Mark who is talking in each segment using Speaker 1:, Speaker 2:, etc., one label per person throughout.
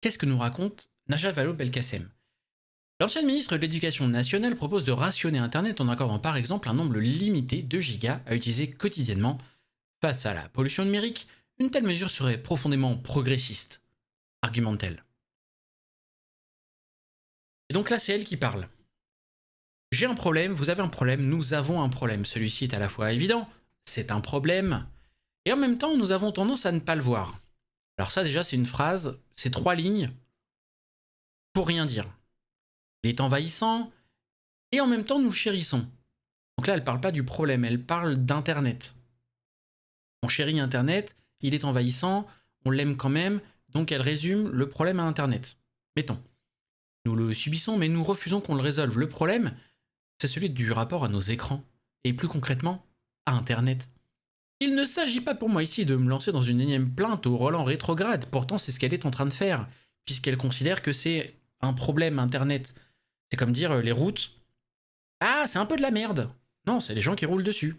Speaker 1: Qu'est-ce que nous raconte Najat Vallaud-Belkacem? L'ancienne ministre de l'Éducation nationale propose de rationner Internet en accordant par exemple un nombre limité de gigas à utiliser quotidiennement. Face à la pollution numérique, une telle mesure serait profondément progressiste, argumente-t-elle. Et donc là, c'est elle qui parle. J'ai un problème, vous avez un problème, nous avons un problème. Celui-ci est à la fois évident, c'est un problème, et en même temps, nous avons tendance à ne pas le voir. Alors ça, déjà, c'est une phrase, c'est 3 lignes pour rien dire. Il est envahissant, et en même temps, nous chérissons. Donc là, elle parle pas du problème, elle parle d'Internet. On chérit Internet, il est envahissant, on l'aime quand même, donc elle résume le problème à Internet. Mettons. Nous le subissons, mais nous refusons qu'on le résolve. Le problème, c'est celui du rapport à nos écrans, et plus concrètement, à Internet. Il ne s'agit pas pour moi ici de me lancer dans une énième plainte au Roland rétrograde, pourtant c'est ce qu'elle est en train de faire, puisqu'elle considère que c'est un problème Internet. C'est comme dire les routes, ah c'est un peu de la merde. Non, c'est les gens qui roulent dessus.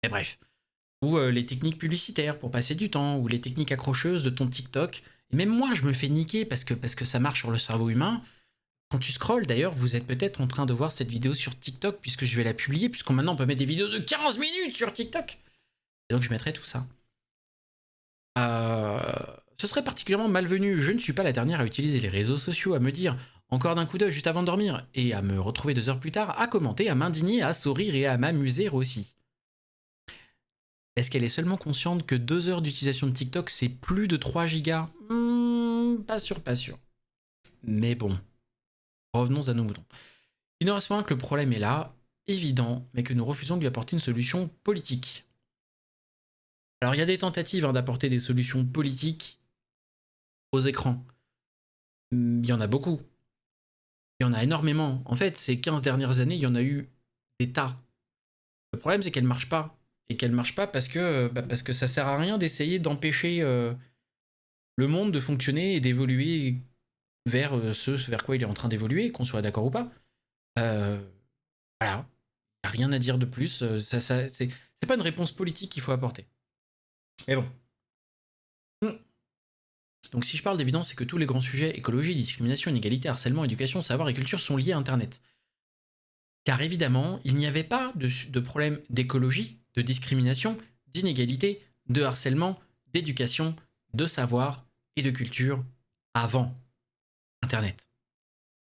Speaker 1: Et bref. Ou les techniques publicitaires pour passer du temps, ou les techniques accrocheuses de ton TikTok. Et même moi, je me fais niquer parce que ça marche sur le cerveau humain. Quand tu scrolles, d'ailleurs, vous êtes peut-être en train de voir cette vidéo sur TikTok, puisque je vais la publier, puisqu'on maintenant on peut mettre des vidéos de 15 minutes sur TikTok. Et donc je mettrai tout ça. Euh, Ce serait particulièrement malvenu. Je ne suis pas la dernière à utiliser les réseaux sociaux, à me dire encore d'un coup d'œil juste avant de dormir, et à me retrouver 2 heures plus tard à commenter, à m'indigner, à sourire et à m'amuser aussi. Est-ce qu'elle est seulement consciente que 2 heures d'utilisation de TikTok, c'est plus de 3 gigas? Pas sûr, pas sûr. Mais bon, revenons à nos moutons. Il ne reste pas que le problème est là, évident, mais que nous refusons de lui apporter une solution politique. Alors il y a des tentatives d'apporter des solutions politiques aux écrans. Il y en a beaucoup. Il y en a énormément. En fait, ces 15 dernières années, il y en a eu des tas. Le problème, c'est qu'elles ne marchent pas. Et qu'elles ne marchent pas parce que ça sert à rien d'essayer d'empêcher le monde de fonctionner et d'évoluer vers ce vers quoi il est en train d'évoluer, qu'on soit d'accord ou pas. Euh, voilà. Il n'y a rien à dire de plus. C'est pas une réponse politique qu'il faut apporter. Mais bon. Donc si je parle d'évidence, c'est que tous les grands sujets, écologie, discrimination, inégalité, harcèlement, éducation, savoir et culture, sont liés à Internet. Car évidemment, il n'y avait pas de problème d'écologie, de discrimination, d'inégalité, de harcèlement, d'éducation, de savoir et de culture avant Internet.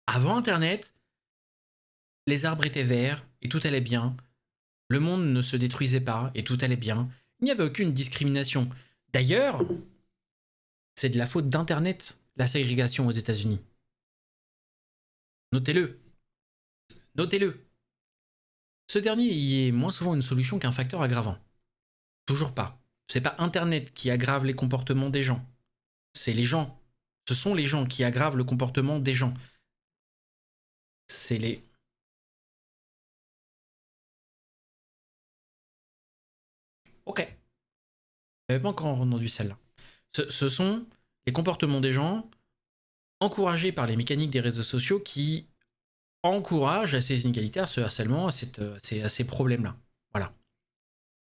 Speaker 1: Avant Internet, les arbres étaient verts et tout allait bien. Le monde ne se détruisait pas et tout allait bien. Il n'y avait aucune discrimination. D'ailleurs, c'est de la faute d'Internet, la ségrégation aux États-Unis. Notez-le. Notez-le. Ce dernier y est moins souvent une solution qu'un facteur aggravant. Toujours pas. C'est pas Internet qui aggrave les comportements des gens. C'est les gens. Ce sont les gens qui aggravent le comportement des gens. C'est les... Ok. J'avais pas encore entendu celle-là. Ce sont les comportements des gens encouragés par les mécaniques des réseaux sociaux qui encouragent à ces inégalités, à ce harcèlement, à ces problèmes-là. Voilà.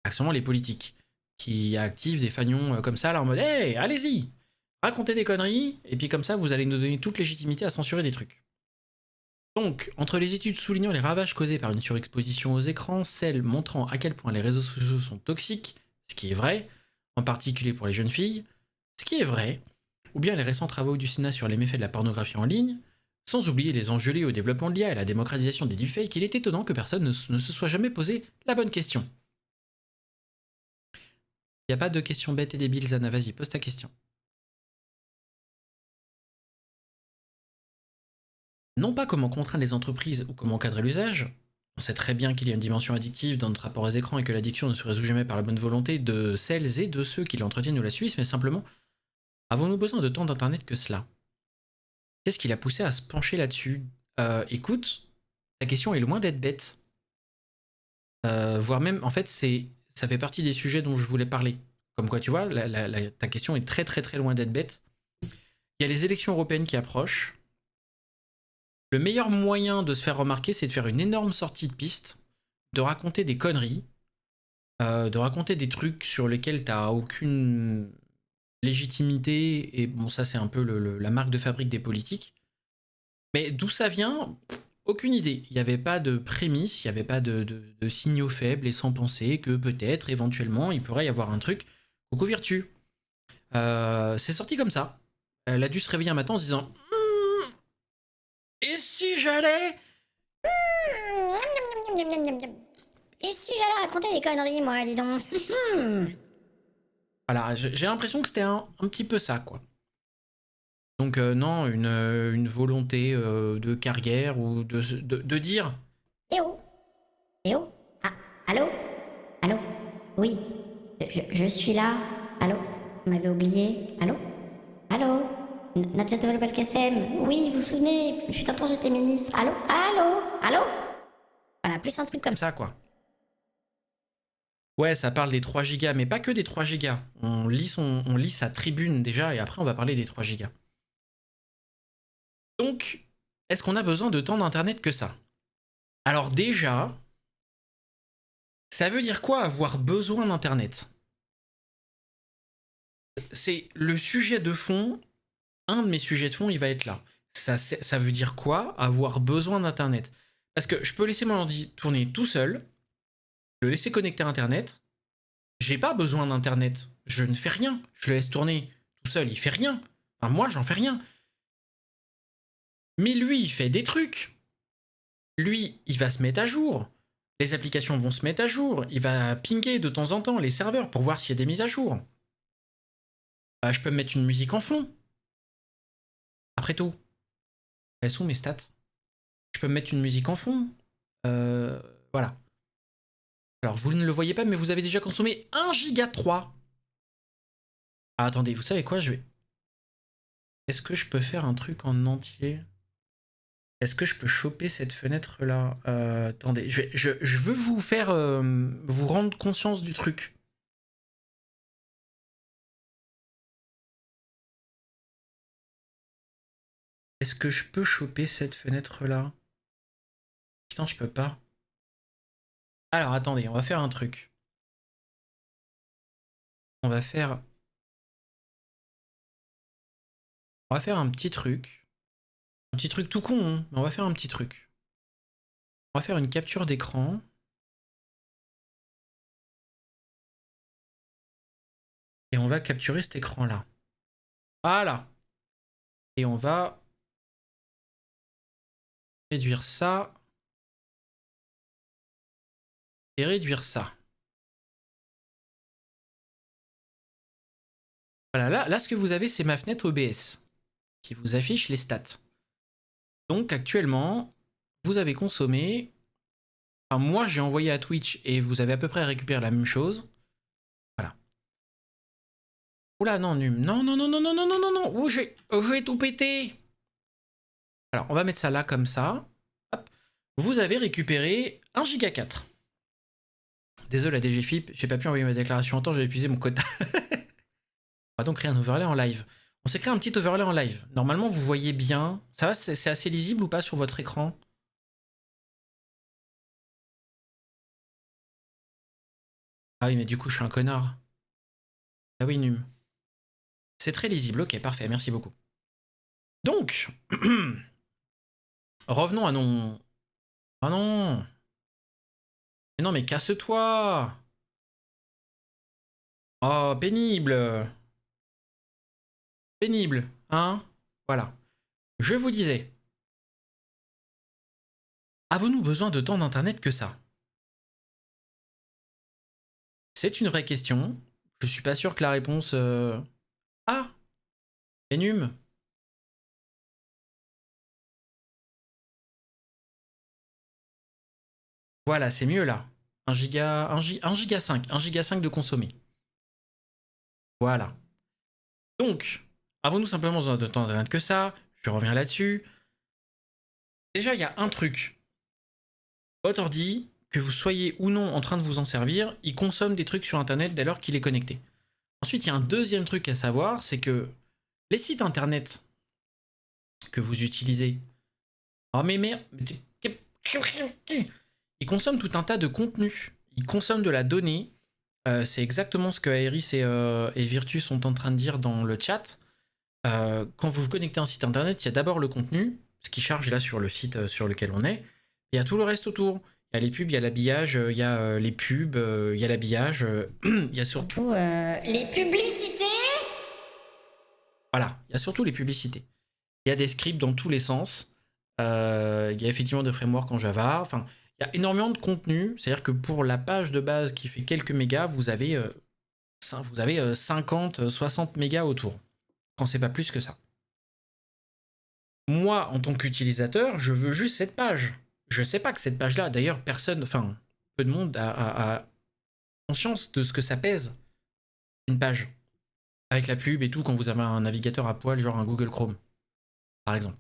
Speaker 1: Accessoirement les politiques qui activent des fagnons comme ça, là en mode hey, allez-y, racontez des conneries, et puis comme ça, vous allez nous donner toute légitimité à censurer des trucs. Donc, entre les études soulignant les ravages causés par une surexposition aux écrans, celles montrant à quel point les réseaux sociaux sont toxiques, ce qui est vrai, en particulier pour les jeunes filles, ce qui est vrai, ou bien les récents travaux du Sénat sur les méfaits de la pornographie en ligne, sans oublier les enjeux liés au développement de l'IA et à la démocratisation des deepfakes, il est étonnant que personne ne se soit jamais posé la bonne question. Il n'y a pas de questions bêtes et débiles, Zana, vas-y, pose ta question. Non pas comment contraindre les entreprises ou comment encadrer l'usage, on sait très bien qu'il y a une dimension addictive dans notre rapport aux écrans et que l'addiction ne se résout jamais par la bonne volonté de celles et de ceux qui l'entretiennent ou la subissent, mais simplement, avons-nous besoin de tant d'internet que cela? Qu'est-ce qui l'a poussé à se pencher là-dessus? Écoute, ta question est loin d'être bête. Voire même, en fait, ça fait partie des sujets dont je voulais parler. Comme quoi, tu vois, ta question est très très très loin d'être bête. Il y a les élections européennes qui approchent. Le meilleur moyen de se faire remarquer, c'est de faire une énorme sortie de piste, de raconter des conneries, de raconter des trucs sur lesquels t'as aucune légitimité, et bon, ça c'est un peu la marque de fabrique des politiques. Mais d'où ça vient? Aucune idée. Il n'y avait pas de prémisse, il n'y avait pas de signaux faibles laissant penser que peut-être, éventuellement, il pourrait y avoir un truc. Coucou Virtu. C'est sorti comme ça. Elle a dû se réveiller un matin en se disant et si j'allais.
Speaker 2: Et si j'allais raconter des conneries, moi, dis donc.
Speaker 1: Voilà, j'ai l'impression que c'était un petit peu ça, quoi. Donc non, une volonté de carrière ou de dire...
Speaker 2: Eh oh. Eh oh. Ah, allô. Allô. Oui. Je suis là. Allô. Vous m'avez oublié. Allô. Allô. Nadja Belkacem. Oui, vous vous souvenez, je suis un temps j'étais ministre. Allô. Allô. Allô. Voilà, plus un truc comme ça.
Speaker 1: ça, quoi. Ouais, ça parle des 3 gigas, mais pas que des 3 gigas. On lit sa tribune déjà, et après on va parler des 3 gigas. Donc, est-ce qu'on a besoin de tant d'internet que ça? Alors déjà, ça veut dire quoi avoir besoin d'internet? C'est le sujet de fond, un de mes sujets de fond, il va être là. Ça veut dire quoi avoir besoin d'internet? Parce que je peux laisser mon ordi tourner tout seul, le laisser connecter à internet, j'ai pas besoin d'internet, je ne fais rien, je le laisse tourner tout seul, il fait rien. Enfin, moi, j'en fais rien. Mais lui, il fait des trucs. Lui, il va se mettre à jour. Les applications vont se mettre à jour. Il va pinguer de temps en temps les serveurs pour voir s'il y a des mises à jour. Je peux me mettre une musique en fond. Après tout, elles sont mes stats. Je peux me mettre une musique en fond. Voilà. Alors, vous ne le voyez pas, mais vous avez déjà consommé 1 giga 3. Ah, attendez, vous savez quoi, Est-ce que je peux faire un truc en entier? Est-ce que je peux choper cette fenêtre-là? Attendez, je veux vous faire... vous rendre conscience du truc. Est-ce que je peux choper cette fenêtre-là? Putain, je peux pas. Alors, attendez, on va faire un truc. On va faire... On va faire un petit truc. Un petit truc tout con, hein, mais on va faire un petit truc. On va faire une capture d'écran. Et on va capturer cet écran-là. Voilà. Et on va réduire ça. Et réduire ça. Voilà, là ce que vous avez, c'est ma fenêtre OBS qui vous affiche les stats. Donc actuellement, vous avez consommé... Enfin, moi, j'ai envoyé à Twitch et vous avez à peu près récupéré la même chose. Voilà. Oula, non, Num. Non, non, non, non, non, non, non, non, non. Oh, j'ai tout pété. Alors, on va mettre ça là comme ça. Hop. Vous avez récupéré 1 giga 4. Désolé la DGFIP, j'ai pas pu envoyer ma déclaration en temps, j'ai épuisé mon quota. On va donc créer un overlay en live. On s'est créé un petit overlay en live. Normalement, vous voyez bien. Ça va, c'est assez lisible ou pas sur votre écran? Ah oui, mais du coup, je suis un connard. Ah oui, Num. C'est très lisible, ok, parfait, merci beaucoup. Donc, revenons à nos... Ah non. Mais non, mais casse-toi. Oh, pénible. Pénible, hein? Voilà. Je vous disais, avons-nous besoin de tant d'internet que ça? C'est une vraie question. Je suis pas sûr que la réponse... Ah, Enum. Voilà, c'est mieux là. 1 giga, 1 giga 5, 1 giga 5 de consommer. Voilà. Donc, avons-nous simplement besoin de tant d'internet que ça? Je reviens là-dessus. Déjà, il y a un truc. Votre ordi, que vous soyez ou non en train de vous en servir, il consomme des trucs sur internet dès lors qu'il est connecté. Ensuite, il y a un deuxième truc à savoir, c'est que les sites internet que vous utilisez, oh mais merde, ils consomment tout un tas de contenu, ils consomment de la donnée, C'est exactement ce que Aeris et Virtus sont en train de dire dans le chat. Quand vous vous connectez à un site internet, il y a d'abord le contenu, ce qui charge là sur le site sur lequel on est. Il y a tout le reste autour. Il y a les pubs, il y a l'habillage, il y a les pubs, il y a l'habillage, il y a surtout...
Speaker 2: Les publicités.
Speaker 1: Voilà, il y a surtout les publicités. Il y a des scripts dans tous les sens. Il y a effectivement des frameworks en Java. Enfin, il y a énormément de contenu. C'est-à-dire que pour la page de base qui fait quelques mégas, vous avez 50, 60 mégas autour. Quand c'est pas plus que ça. Moi, en tant qu'utilisateur, je veux juste cette page. Je sais pas que cette page-là, d'ailleurs, personne, enfin, peu de monde a conscience de ce que ça pèse, une page. Avec la pub et tout, quand vous avez un navigateur à poil, genre un Google Chrome, par exemple.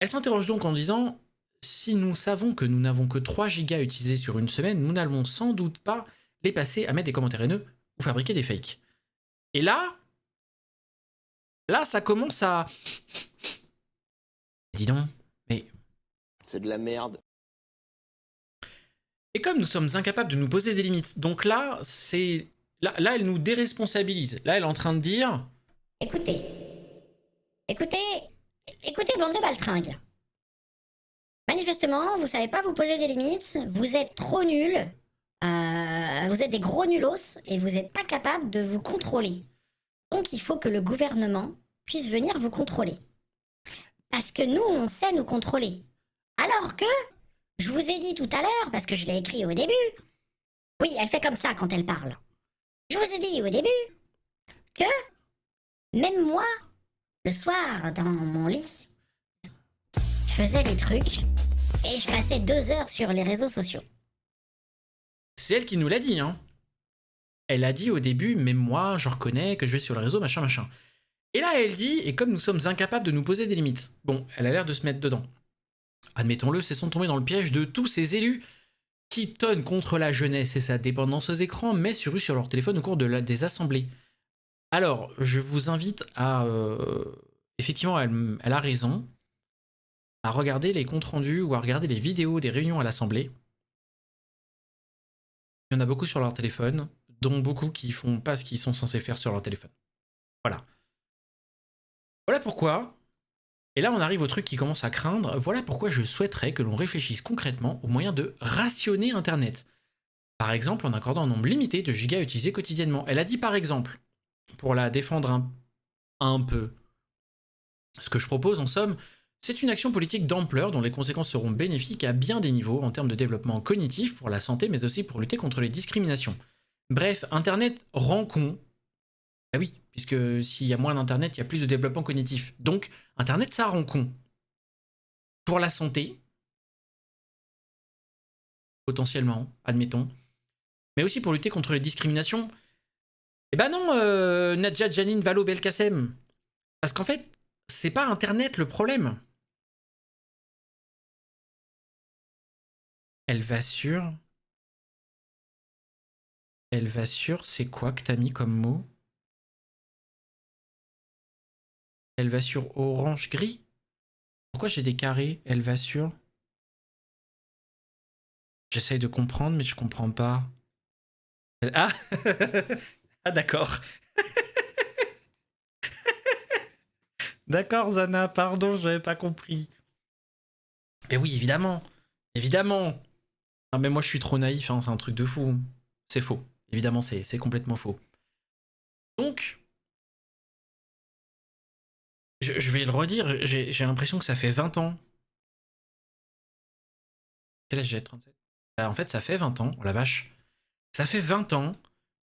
Speaker 1: Elle s'interroge donc en disant, si nous savons que nous n'avons que 3 gigas utilisés sur une semaine, nous n'allons sans doute pas les passer à mettre des commentaires haineux ou fabriquer des fakes. Et là, ça commence à... Dis donc, mais...
Speaker 3: C'est de la merde.
Speaker 1: Et comme nous sommes incapables de nous poser des limites, donc là, c'est... Là, elle nous déresponsabilise. Là, elle est en train de dire...
Speaker 2: Écoutez, bande de baltringues. Manifestement, vous savez pas vous poser des limites, vous êtes trop nuls, vous êtes des gros nulos et vous n'êtes pas capable de vous contrôler. Donc il faut que le gouvernement puisse venir vous contrôler. Parce que nous, on sait nous contrôler. Alors que, je vous ai dit tout à l'heure, parce que je l'ai écrit au début, oui, elle fait comme ça quand elle parle. Je vous ai dit au début que, même moi, le soir, dans mon lit, je faisais des trucs et je passais 2 heures sur les réseaux sociaux.
Speaker 1: C'est elle qui nous l'a dit, hein. Elle a dit au début, même moi, je reconnais que je vais sur le réseau, machin, machin. Et là, elle dit, et comme nous sommes incapables de nous poser des limites, bon, elle a l'air de se mettre dedans. Admettons-le, c'est sans tomber dans le piège de tous ces élus qui tonnent contre la jeunesse et sa dépendance aux écrans, mais se ruent sur leur téléphone au cours des assemblées. Alors, je vous invite à... effectivement, elle a raison, à regarder les comptes rendus ou à regarder les vidéos des réunions à l'Assemblée. Il y en a beaucoup sur leur téléphone, dont beaucoup qui font pas ce qu'ils sont censés faire sur leur téléphone. Voilà. Voilà pourquoi, et là on arrive au truc qui commence à craindre, voilà pourquoi je souhaiterais que l'on réfléchisse concrètement aux moyens de rationner Internet. Par exemple en accordant un nombre limité de gigas utilisés quotidiennement. Elle a dit par exemple, pour la défendre un peu, ce que je propose en somme, c'est une action politique d'ampleur dont les conséquences seront bénéfiques à bien des niveaux en termes de développement cognitif pour la santé mais aussi pour lutter contre les discriminations. Bref, Internet rend con. Ah oui, puisque s'il y a moins d'Internet, il y a plus de développement cognitif. Donc, Internet, ça rend con. Pour la santé, potentiellement, admettons, mais aussi pour lutter contre les discriminations. Eh ben non, Nadja Janine Valo Belkacem. Parce qu'en fait, c'est pas Internet le problème. Elle va sur... c'est quoi que t'as mis comme mot? Elle va sur orange-gris? Pourquoi j'ai des carrés? Elle va sur... J'essaye de comprendre, mais je comprends pas. Ah ah d'accord. D'accord Zana, pardon, j'avais pas compris. Mais oui, évidemment. Évidemment. Non mais moi je suis trop naïf, hein, c'est un truc de fou. C'est faux. Évidemment, c'est complètement faux. Donc, je vais le redire, j'ai l'impression que ça fait 20 ans. Quel âge j'ai? 37. En fait, ça fait 20 ans, oh la vache. Ça fait 20 ans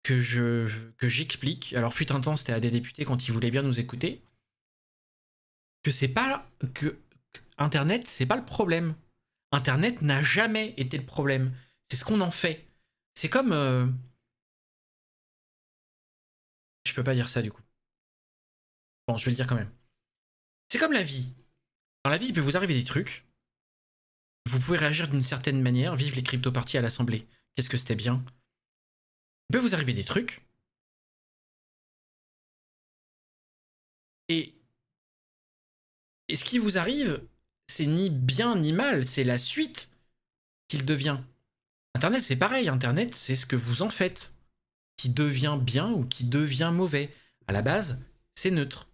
Speaker 1: que j'explique, alors fut un temps c'était à des députés quand ils voulaient bien nous écouter, que c'est pas... que Internet, c'est pas le problème. Internet n'a jamais été le problème. C'est ce qu'on en fait. C'est comme... Je peux pas dire ça du coup. Bon, je vais le dire quand même. C'est comme la vie. Dans la vie, il peut vous arriver des trucs. Vous pouvez réagir d'une certaine manière. Vive les crypto-parties à l'Assemblée. Qu'est-ce que c'était bien. Il peut vous arriver des trucs. Et ce qui vous arrive, c'est ni bien ni mal. C'est la suite qu'il devient. Internet, c'est pareil. Internet, c'est ce que vous en faites qui devient bien ou qui devient mauvais. À la base, c'est neutre.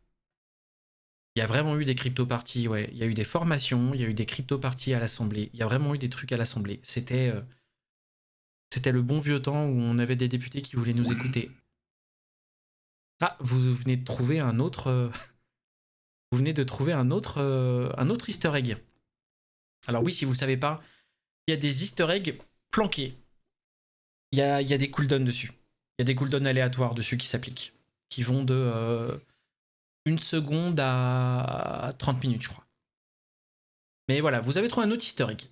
Speaker 1: Il y a vraiment eu des crypto-parties, ouais. Il y a eu des formations, il y a eu des crypto-parties à l'Assemblée. Il y a vraiment eu des trucs à l'Assemblée. C'était le bon vieux temps où on avait des députés qui voulaient nous écouter. Ah, vous venez de trouver un autre... vous venez de trouver un autre easter egg. Alors oui, si vous ne savez pas, il y a des easter eggs planqués. Il y a des cooldowns dessus. Il y a des cooldowns aléatoires dessus qui s'appliquent. Qui vont de 1 seconde à 30 minutes, je crois. Mais voilà, vous avez trouvé un autre easter egg.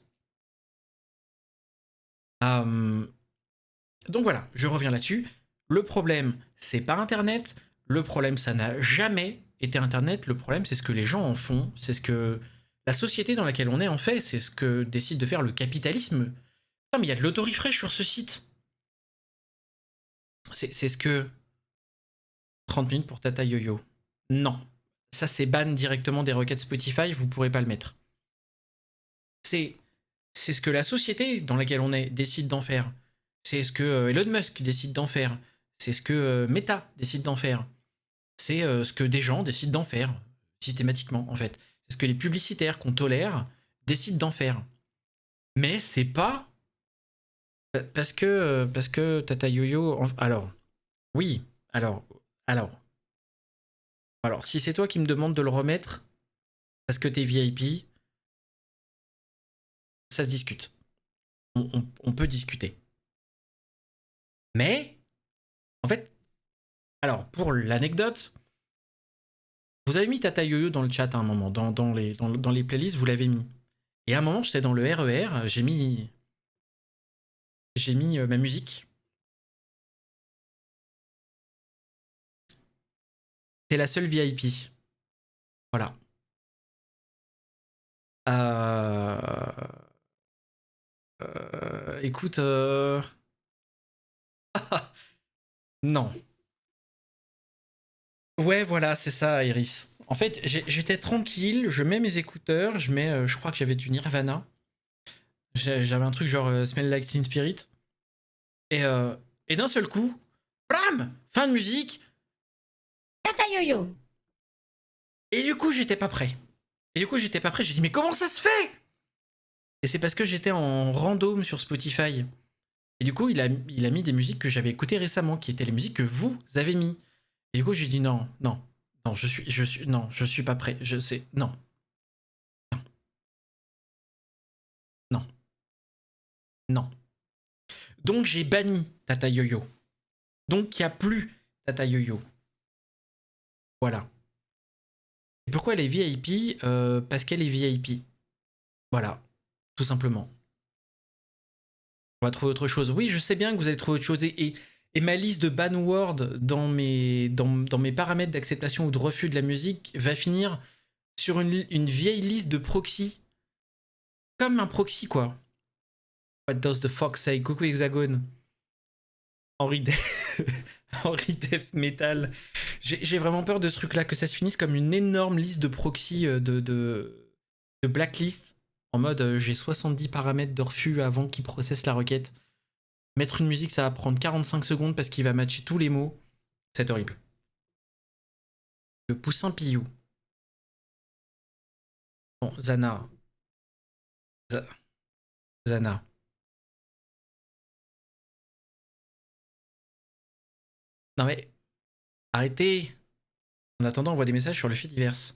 Speaker 1: Donc voilà, je reviens là-dessus. Le problème, c'est pas Internet. Le problème, ça n'a jamais été Internet. Le problème, c'est ce que les gens en font. C'est ce que la société dans laquelle on est en fait. C'est ce que décide de faire le capitalisme. Ah, mais il y a de l'auto-refresh sur ce site. C'est ce que... 30 minutes pour Tata Yo-Yo. Non. Ça, c'est ban directement des requêtes Spotify. Vous pourrez pas le mettre. C'est ce que la société dans laquelle on est décide d'en faire. C'est ce que Elon Musk décide d'en faire. C'est ce que Meta décide d'en faire. C'est ce que des gens décident d'en faire, systématiquement, en fait. C'est ce que les publicitaires qu'on tolère décident d'en faire. Mais c'est pas... Parce que Tata Yo-Yo... Alors, oui, alors, si c'est toi qui me demandes de le remettre parce que t'es VIP, ça se discute. On peut discuter. Mais, en fait, alors, pour l'anecdote, vous avez mis Tata Yo-Yo dans le chat à un moment, dans les playlists, vous l'avez mis. Et à un moment, j'étais dans le RER, j'ai mis ma musique. C'est la seule VIP. Voilà. Écoute, non. Ouais, voilà, c'est ça, Iris. En fait, j'étais tranquille, je mets mes écouteurs, je crois que j'avais du Nirvana. J'avais un truc genre Smell Like Teen Spirit. Et d'un seul coup, blam, fin de musique.
Speaker 2: Tata Yo-Yo.
Speaker 1: Et du coup, j'étais pas prêt. J'ai dit, mais comment ça se fait? Et c'est parce que j'étais en random sur Spotify. Et du coup, il a mis des musiques que j'avais écoutées récemment, qui étaient les musiques que vous avez mis. Et du coup, j'ai dit non, je suis pas prêt. Je sais, non, non, non. Donc j'ai banni Tata Yo-Yo. Donc il n'y a plus Tata Yo-Yo. Voilà. Et pourquoi elle est VIP? Parce qu'elle est VIP. Voilà, tout simplement. On va trouver autre chose. Oui, je sais bien que vous allez trouver autre chose. Et ma liste de ban word dans mes paramètres d'acceptation ou de refus de la musique va finir sur une vieille liste de proxy. Comme un proxy, quoi. What does the fox say? Coucou Hexagone. Henri Def Metal. J'ai vraiment peur de ce truc-là, que ça se finisse comme une énorme liste de proxy de blacklist. En mode, j'ai 70 paramètres de refus avant qu'il processe la requête. Mettre une musique, ça va prendre 45 secondes parce qu'il va matcher tous les mots. C'est horrible. Le poussin Pillou. Bon, Zana. Zana. Non mais, arrêtez. En attendant, on voit des messages sur le feed divers.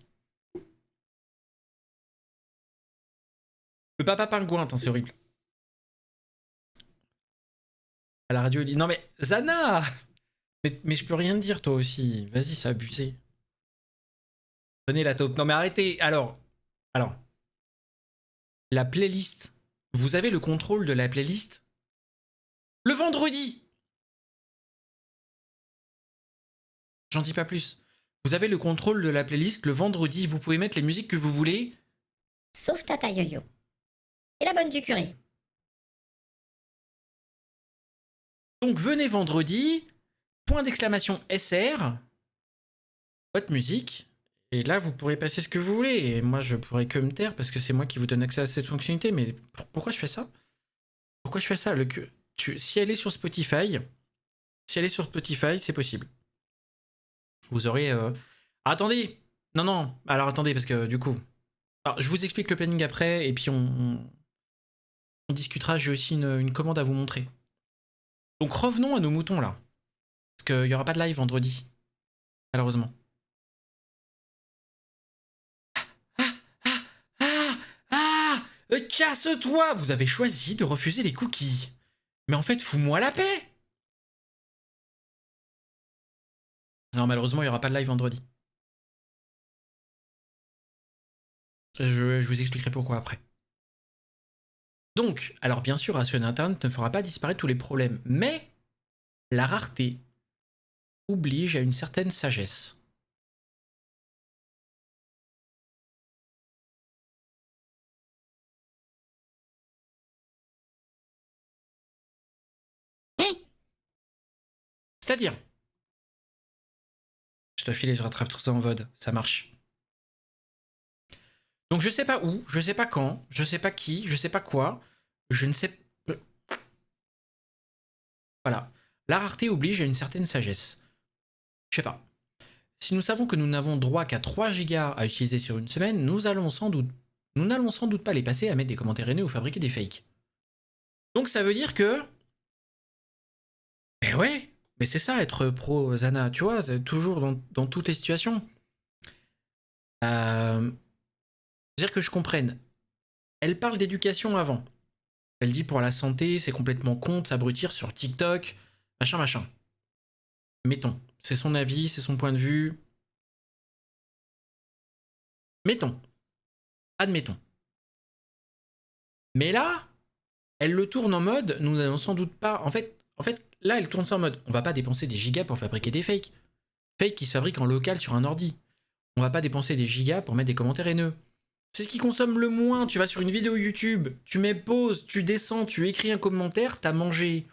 Speaker 1: Le papa pingouin, c'est horrible. À la radio, il dit non mais, Zana. Mais je peux rien dire, toi aussi. Vas-y, c'est abusé. Prenez la taupe. Non mais arrêtez. Alors. La playlist. Vous avez le contrôle de la playlist le vendredi. J'en dis pas plus. Vous avez le contrôle de la playlist le vendredi. Vous pouvez mettre les musiques que vous voulez.
Speaker 2: Sauf Tata Yo-Yo. Et la bonne du curry.
Speaker 1: Donc venez vendredi. Point d'exclamation SR. Votre musique. Et là, vous pourrez passer ce que vous voulez. Et moi, je pourrais que me taire parce que c'est moi qui vous donne accès à cette fonctionnalité. Mais pourquoi je fais ça? Pourquoi je fais ça? Si elle est sur Spotify, c'est possible. Vous aurez... attendez! Non, non, alors attendez, parce que du coup... Alors, je vous explique le planning après, et puis on discutera, j'ai aussi une commande à vous montrer. Donc revenons à nos moutons là. Parce qu'il n'y aura pas de live vendredi, malheureusement. Ah, ah, ah, ah, casse-toi! Vous avez choisi de refuser les cookies. Mais en fait, fous-moi la paix! Non, malheureusement, il n'y aura pas de live vendredi. Je vous expliquerai pourquoi après. Donc, alors bien sûr, rationner Internet ne fera pas disparaître tous les problèmes, mais la rareté oblige à une certaine sagesse. C'est-à-dire, je te file et je rattrape tout ça en VOD, ça marche. Donc je sais pas où, je sais pas quand, je sais pas qui, je sais pas quoi, je ne sais... Voilà. La rareté oblige à une certaine sagesse. Je sais pas. Si nous savons que nous n'avons droit qu'à 3 gigas à utiliser sur une semaine, nous n'allons sans doute pas les passer à mettre des commentaires haineux ou fabriquer des fakes. Donc ça veut dire que... Mais ouais, mais c'est ça être pro Zana, tu vois, toujours dans toutes les situations. C'est-à-dire que je comprenne. Elle parle d'éducation avant. Elle dit pour la santé, c'est complètement con de s'abrutir sur TikTok, machin, machin. Mettons, c'est son avis, c'est son point de vue. Mettons, admettons. Mais là, elle le tourne en mode, nous n'allons sans doute pas... En fait, là, elle tourne ça en mode, on va pas dépenser des gigas pour fabriquer des fakes. Fakes qui se fabriquent en local sur un ordi. On va pas dépenser des gigas pour mettre des commentaires haineux. C'est ce qui consomme le moins. Tu vas sur une vidéo YouTube, tu mets pause, tu descends, tu écris un commentaire, t'as mangé,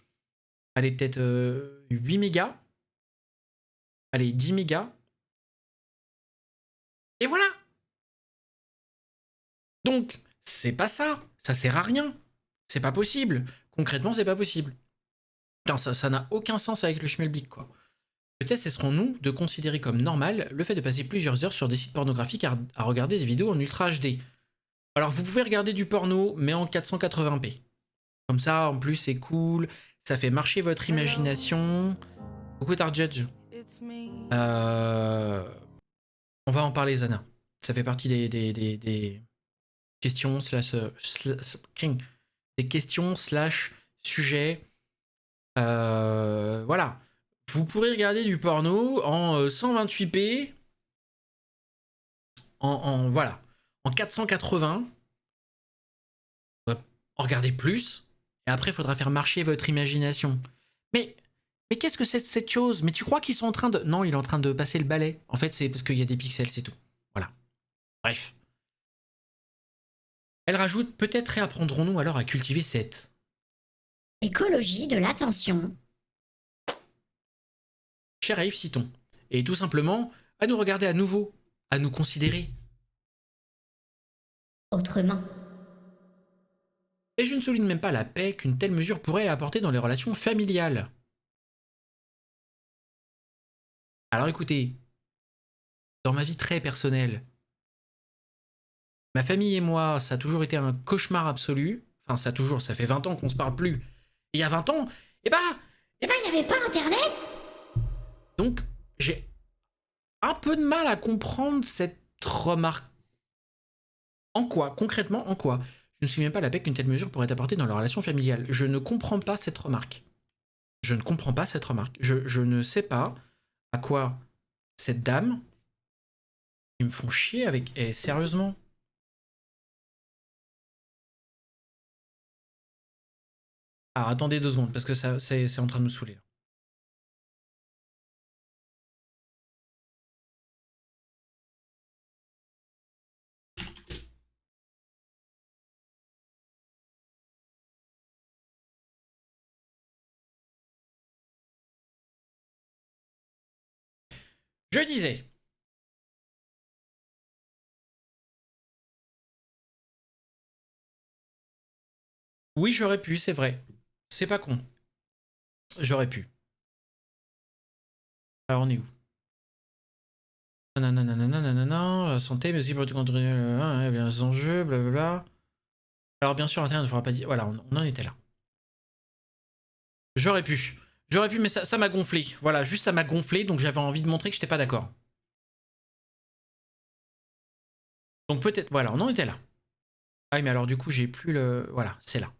Speaker 1: allez, peut-être 8 mégas. Allez, 10 mégas. Et voilà. Donc, c'est pas ça. Ça sert à rien. C'est pas possible. Concrètement, c'est pas possible. Putain, ça n'a aucun sens avec le schmelblick, quoi. Peut-être cesserons-nous de considérer comme normal le fait de passer plusieurs heures sur des sites pornographiques à regarder des vidéos en Ultra HD. Alors, vous pouvez regarder du porno, mais en 480p. Comme ça, en plus, c'est cool. Ça fait marcher votre imagination. Coucou Tarjudge. On va en parler, Zana. Ça fait partie des questions des questions slash sujets. Voilà. Vous pourrez regarder du porno en 128p. Voilà. En 480. En regarder plus. Et après, il faudra faire marcher votre imagination. Mais qu'est-ce que c'est cette chose? Mais tu crois qu'ils sont en train de... Non, il est en train de passer le balai. En fait, c'est parce qu'il y a des pixels, c'est tout. Voilà. Bref. Elle rajoute, peut-être réapprendrons-nous alors à cultiver cette...
Speaker 2: Écologie de l'attention.
Speaker 1: Cher Aïf Citon. Et tout simplement, à nous regarder à nouveau. À nous considérer.
Speaker 2: Autrement.
Speaker 1: Et je ne souligne même pas la paix qu'une telle mesure pourrait apporter dans les relations familiales. Alors écoutez, dans ma vie très personnelle, ma famille et moi, ça a toujours été un cauchemar absolu. Enfin, ça fait 20 ans qu'on se parle plus. Et il y a 20 ans, il
Speaker 2: y avait pas Internet?
Speaker 1: Donc, j'ai un peu de mal à comprendre cette remarque. En quoi? Concrètement, en quoi? Je ne suis même pas la paix qu'une telle mesure pourrait apporter dans la relation familiale. Je ne comprends pas cette remarque. Je ne comprends pas cette remarque. Je ne sais pas à quoi cette dame... Ils me font chier avec... Eh, sérieusement? Alors, attendez 2 secondes, parce que ça, c'est en train de me saouler. Je disais... Oui, j'aurais pu, c'est vrai. C'est pas con. J'aurais pu. Alors, on est où? Nanana, santé, mais aussi pour contrôler les enjeux, blablabla. Alors, bien sûr, Internet ne fera pas dire. Voilà, on en était là. J'aurais pu. J'aurais pu, mais ça m'a gonflé. Voilà, juste ça m'a gonflé, donc j'avais envie de montrer que j'étais pas d'accord. Donc peut-être, voilà, on en était là. Ah, mais alors du coup, j'ai plus le. Voilà, c'est là.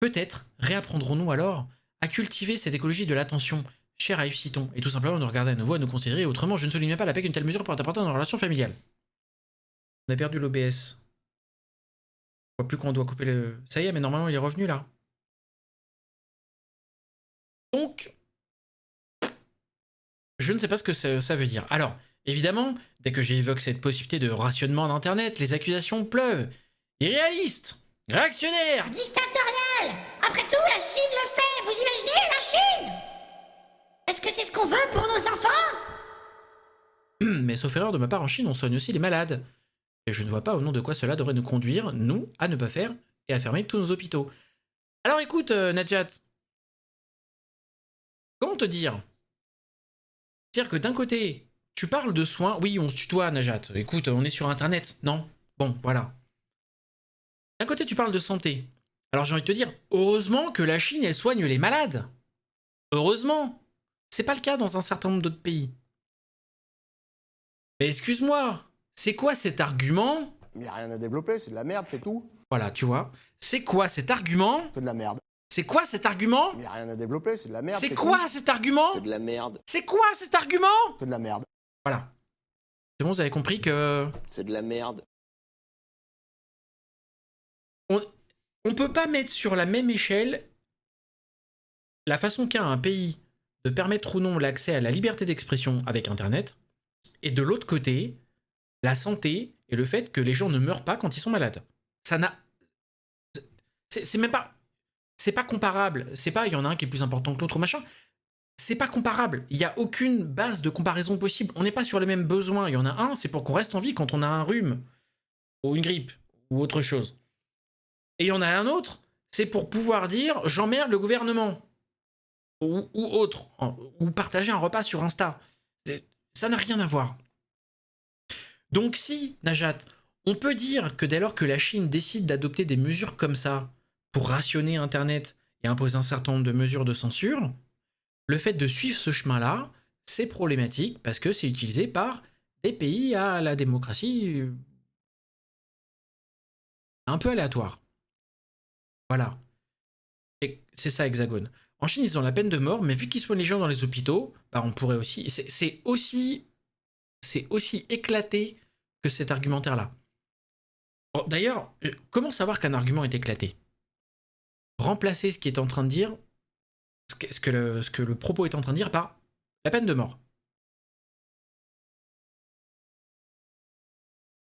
Speaker 1: Peut-être réapprendrons-nous alors à cultiver cette écologie de l'attention chère à Yves Citon et tout simplement nous regarder à nouveau, à nous considérer autrement. Je ne souligne pas la paix qu'une telle mesure pourrait apporter dans nos relations familiales. On a perdu l'OBS. Je vois plus qu'on doit couper le. Ça y est, mais normalement il est revenu là. Donc, je ne sais pas ce que ça veut dire. Alors, évidemment, dès que j'évoque cette possibilité de rationnement d'Internet, les accusations pleuvent. Irréalistes, réactionnaires.
Speaker 2: Dictatorial! Après tout, la Chine le fait! Vous imaginez, la Chine? Est-ce que c'est ce qu'on veut pour nos enfants?
Speaker 1: Mais sauf erreur de ma part, en Chine, on soigne aussi les malades. Et je ne vois pas au nom de quoi cela devrait nous conduire, nous, à ne pas faire et à fermer tous nos hôpitaux. Alors écoute, Najat, comment te dire? C'est-à-dire que d'un côté, tu parles de soins. Oui, on se tutoie, Najat. Écoute, on est sur Internet, non? Bon, voilà. D'un côté, tu parles de santé. Alors j'ai envie de te dire, heureusement que la Chine, elle soigne les malades. Heureusement. C'est pas le cas dans un certain nombre d'autres pays. Mais excuse-moi, c'est quoi cet argument?
Speaker 3: Il n'y a rien à développer, c'est de la merde, c'est tout.
Speaker 1: Voilà, tu vois. C'est quoi cet argument?
Speaker 3: C'est de la merde.
Speaker 1: C'est quoi cet argument?
Speaker 3: Il n'y a rien à développer, c'est de la merde.
Speaker 1: C'est quoi cet argument?
Speaker 3: C'est de la merde.
Speaker 1: C'est quoi cet argument?
Speaker 3: C'est de la merde.
Speaker 1: Voilà. C'est bon, vous avez compris que...
Speaker 3: C'est de la merde.
Speaker 1: On peut pas mettre sur la même échelle la façon qu'a un pays de permettre ou non l'accès à la liberté d'expression avec Internet, et de l'autre côté, la santé et le fait que les gens ne meurent pas quand ils sont malades. Ça n'a... C'est même pas... C'est pas comparable. C'est pas, il y en a un qui est plus important que l'autre, machin. C'est pas comparable. Il n'y a aucune base de comparaison possible. On n'est pas sur les mêmes besoins. Il y en a un, c'est pour qu'on reste en vie quand on a un rhume, ou une grippe, ou autre chose. Et il y en a un autre, c'est pour pouvoir dire j'emmerde le gouvernement. Ou autre. Ou partager un repas sur Insta. Ça n'a rien à voir. Donc si, Najat, on peut dire que dès lors que la Chine décide d'adopter des mesures comme ça pour rationner Internet et imposer un certain nombre de mesures de censure, le fait de suivre ce chemin-là, c'est problématique parce que c'est utilisé par des pays à la démocratie un peu aléatoire. Voilà. Et c'est ça, Hexagone. En Chine, ils ont la peine de mort, mais vu qu'ils soignent les gens dans les hôpitaux, bah on pourrait aussi... C'est aussi éclaté que cet argumentaire-là. Bon, d'ailleurs, comment savoir qu'un argument est éclaté? Remplacer ce qui est en train de dire, ce que le propos est en train de dire par la peine de mort.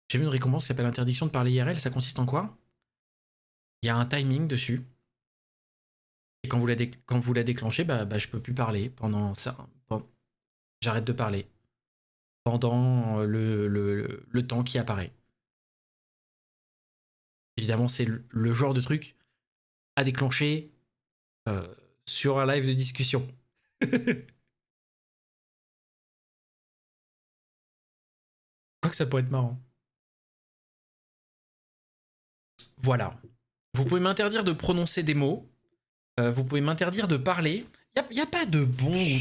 Speaker 1: J'ai vu une récompense qui s'appelle interdiction de parler IRL, ça consiste en quoi? Il y a un timing dessus. Et quand vous la déclenchez, bah je peux plus parler pendant ça. Bon, j'arrête de parler pendant le temps qui apparaît. Évidemment, c'est le genre de truc à déclencher sur un live de discussion. Quoi que ça pourrait être marrant. Voilà. Vous pouvez m'interdire de prononcer des mots. Vous pouvez m'interdire de parler. Y a pas de bon ou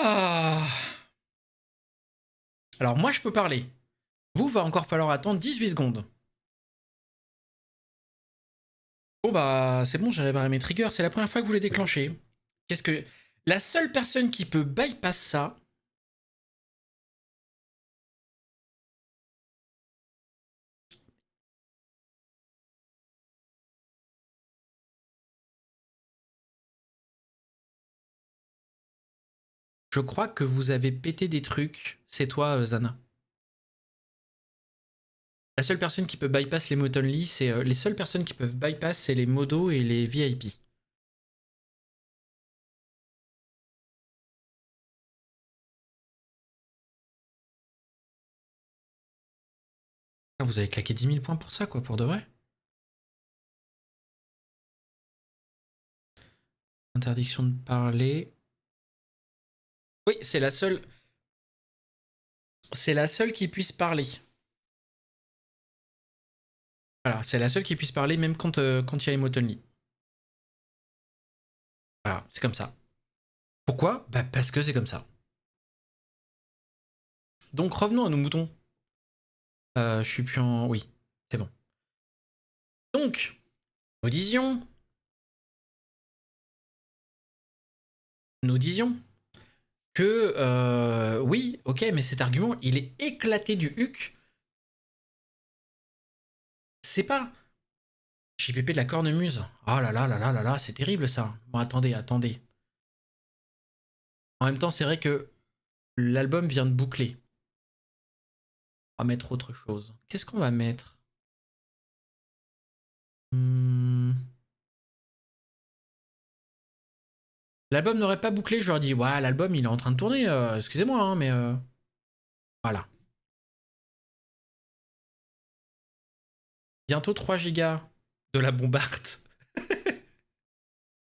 Speaker 1: Ah. Alors moi je peux parler. Vous va encore falloir attendre 18 secondes. Bon bah c'est bon, j'ai réparé mes triggers, c'est la première fois que vous les déclenchez. Qu'est-ce que... La seule personne qui peut bypass ça... Je crois que vous avez pété des trucs. C'est toi, Zana. La seule personne qui peut bypass les mod only, c'est... les seules personnes qui peuvent bypass, c'est les modos et les VIP. Ah, vous avez claqué 10 000 points pour ça, quoi, pour de vrai. Interdiction de parler. Oui, c'est la seule... C'est la seule qui puisse parler. Voilà, c'est la seule qui puisse parler même quand il y a emote only. Voilà, c'est comme ça. Pourquoi? Bah parce que c'est comme ça. Donc revenons à nos moutons. Je suis plus en... Oui, c'est bon. Donc, nous disions que... oui, ok, mais cet argument, il est éclaté du huc. C'est pas... JPP de la cornemuse. Oh là là là là là là, c'est terrible ça. Bon, attendez, attendez. En même temps, c'est vrai que l'album vient de boucler. On va mettre autre chose. Qu'est-ce qu'on va mettre? L'album n'aurait pas bouclé, je leur dis, ouais, l'album il est en train de tourner, excusez-moi, hein, mais voilà. Bientôt 3 gigas de la bombarde.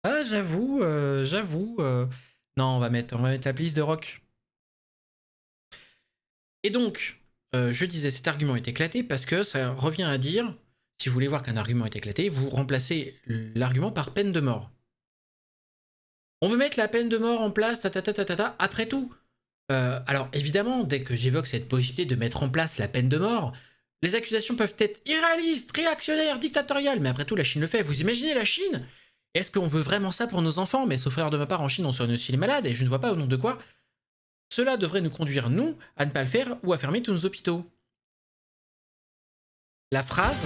Speaker 1: Ah, j'avoue, j'avoue. Non, on va mettre la playlist de rock. Et donc, je disais, cet argument est éclaté parce que ça revient à dire, si vous voulez voir qu'un argument est éclaté, vous remplacez l'argument par peine de mort. On veut mettre la peine de mort en place, après tout. Alors, évidemment, dès que j'évoque cette possibilité de mettre en place la peine de mort, les accusations peuvent être irréalistes, réactionnaires, dictatoriales, mais après tout, la Chine le fait. Vous imaginez la Chine? Est-ce qu'on veut vraiment ça pour nos enfants? Mais sauf erreur de ma part, en Chine, on soigne aussi les malades, et je ne vois pas au nom de quoi cela devrait nous conduire, nous, à ne pas le faire ou à fermer tous nos hôpitaux. La phrase...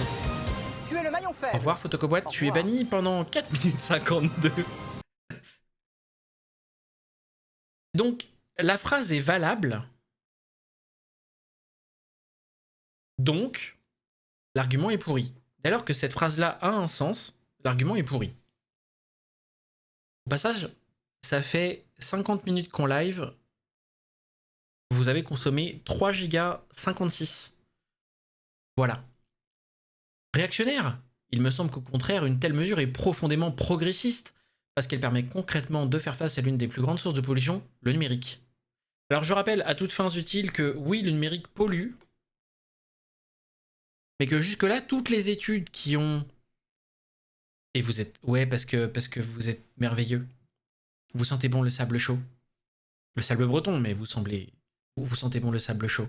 Speaker 4: Tu es le maillon faible.
Speaker 1: Au revoir, photocoboîte, tu es banni pendant 4 minutes 52. Donc, la phrase est valable. Donc, l'argument est pourri. Dès lors que cette phrase-là a un sens, l'argument est pourri. Au passage, ça fait 50 minutes qu'on live. Vous avez consommé 3 gigas 56. Voilà. Réactionnaire? Il me semble qu'au contraire, une telle mesure est profondément progressiste, parce qu'elle permet concrètement de faire face à l'une des plus grandes sources de pollution, le numérique. Alors je rappelle à toutes fins utiles que oui, le numérique pollue, mais que jusque-là, toutes les études qui ont... Et vous êtes... Ouais, parce que vous êtes merveilleux. Vous sentez bon le sable chaud. Le sable breton, mais vous sentez bon le sable chaud.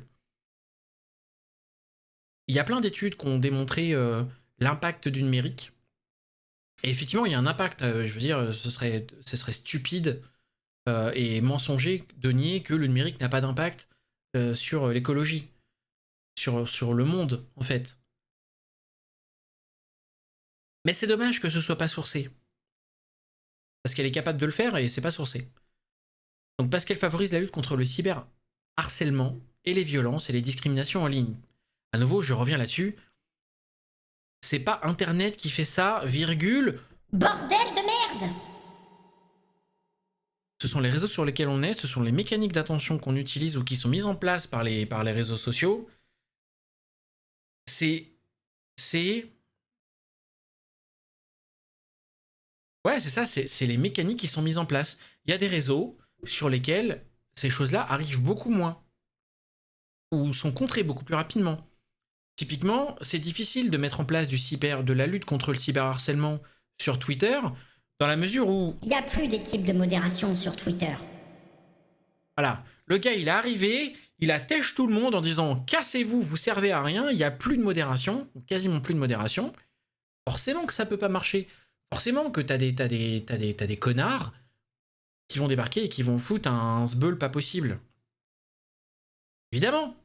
Speaker 1: Il y a plein d'études qui ont démontré l'impact du numérique. Et effectivement, il y a un impact. Je veux dire, ce serait stupide et mensonger de nier que le numérique n'a pas d'impact sur l'écologie, sur le monde, en fait. Mais c'est dommage que ce soit pas sourcé. Parce qu'elle est capable de le faire et c'est pas sourcé. Donc parce qu'elle favorise la lutte contre le cyberharcèlement et les violences et les discriminations en ligne. À nouveau, je reviens là-dessus. C'est pas Internet qui fait ça, virgule.
Speaker 2: Bordel de merde!
Speaker 1: Ce sont les réseaux sur lesquels on est, ce sont les mécaniques d'attention qu'on utilise ou qui sont mises en place par les réseaux sociaux. Ouais, c'est ça, c'est les mécaniques qui sont mises en place. Il y a des réseaux sur lesquels ces choses-là arrivent beaucoup moins. Ou sont contrées beaucoup plus rapidement. Typiquement, c'est difficile de mettre en place de la lutte contre le cyberharcèlement sur Twitter, dans la mesure où...
Speaker 2: Il n'y a plus d'équipe de modération sur Twitter.
Speaker 1: Voilà. Le gars, il est arrivé, il a têche tout le monde en disant « Cassez-vous, vous servez à rien, il n'y a plus de modération, quasiment plus de modération. » Forcément que ça peut pas marcher. Forcément que t'as des connards qui vont débarquer et qui vont foutre un sbeul pas possible. Évidemment.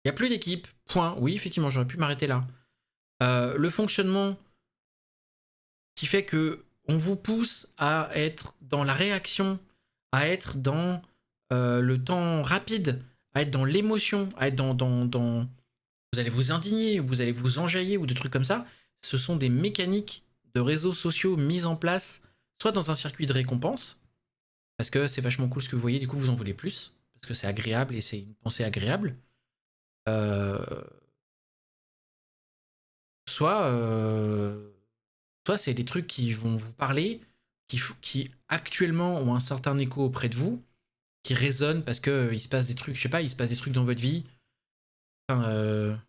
Speaker 1: Il n'y a plus d'équipe. Point. Oui, effectivement, j'aurais pu m'arrêter là. Le fonctionnement qui fait que on vous pousse à être dans la réaction, à être dans le temps rapide, à être dans l'émotion, à être dans... Vous allez vous indigner, vous allez vous enjailler ou des trucs comme ça. Ce sont des mécaniques de réseaux sociaux mises en place, soit dans un circuit de récompense, parce que c'est vachement cool ce que vous voyez, du coup vous en voulez plus, parce que c'est agréable et c'est une pensée agréable. Euh, soit, soit c'est des trucs qui vont vous parler, qui actuellement ont un certain écho auprès de vous, qui résonnent parce que il se passe des trucs, je sais pas, il se passe des trucs dans votre vie. Enfin,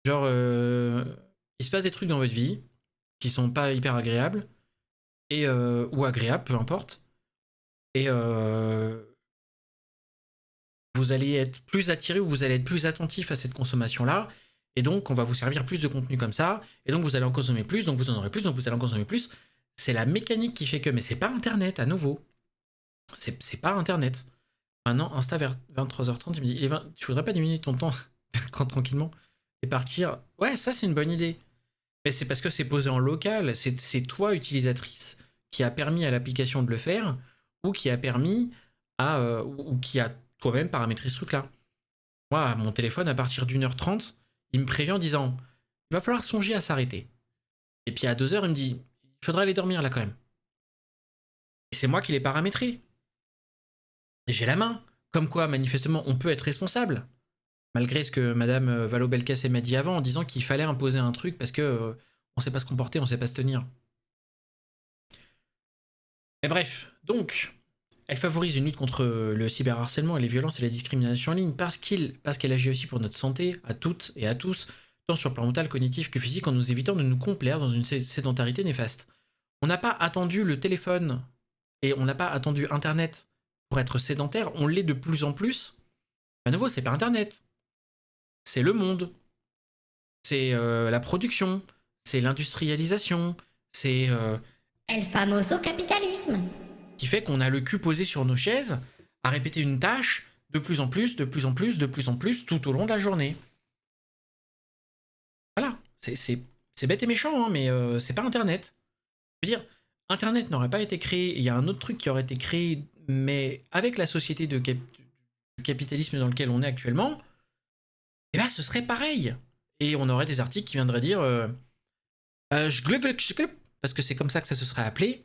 Speaker 1: genre, il se passe des trucs dans votre vie qui sont pas hyper agréables, et, ou agréables, peu importe. Et vous allez être plus attiré ou vous allez être plus attentif à cette consommation-là. Et donc, on va vous servir plus de contenu comme ça. Et donc, vous allez en consommer plus, donc vous en aurez plus, donc vous allez en consommer plus. C'est la mécanique qui fait que, mais c'est pas Internet à nouveau. C'est pas Internet. Maintenant, Insta vers 23h30, il me dit, tu voudrais pas diminuer ton temps tranquillement et partir. Ouais, ça c'est une bonne idée. Mais c'est parce que c'est posé en local. C'est toi, utilisatrice, qui a permis à l'application de le faire ou qui a permis à. Ou qui a toi-même paramétré ce truc-là. Moi, mon téléphone, à partir d'1h30, il me prévient en disant il va falloir songer à s'arrêter. Et puis à 2h, il me dit il faudra aller dormir là quand même. Et c'est moi qui l'ai paramétré. Et j'ai la main. Comme quoi, manifestement, on peut être responsable. Malgré ce que Madame Vallaud-Belkacem m'a dit avant en disant qu'il fallait imposer un truc parce que on sait pas se comporter, on sait pas se tenir. Mais bref, donc, elle favorise une lutte contre le cyberharcèlement et les violences et la discrimination en ligne parce qu'elle agit aussi pour notre santé, à toutes et à tous, tant sur le plan mental, cognitif que physique, en nous évitant de nous complaire dans une sédentarité néfaste. On n'a pas attendu le téléphone et on n'a pas attendu Internet pour être sédentaire, on l'est de plus en plus. À nouveau, c'est pas Internet. C'est le monde, c'est la production, c'est l'industrialisation, c'est
Speaker 2: El famoso capitalisme.
Speaker 1: qui fait qu'on a le cul posé sur nos chaises à répéter une tâche de plus en plus, de plus en plus, de plus en plus tout au long de la journée. Voilà, c'est bête et méchant, hein, mais c'est pas Internet. Je veux dire, Internet n'aurait pas été créé, il y a un autre truc qui aurait été créé, mais avec la société du capitalisme dans lequel on est actuellement, et ben ce serait pareil. Et on aurait des articles qui viendraient dire parce que c'est comme ça que ça se serait appelé.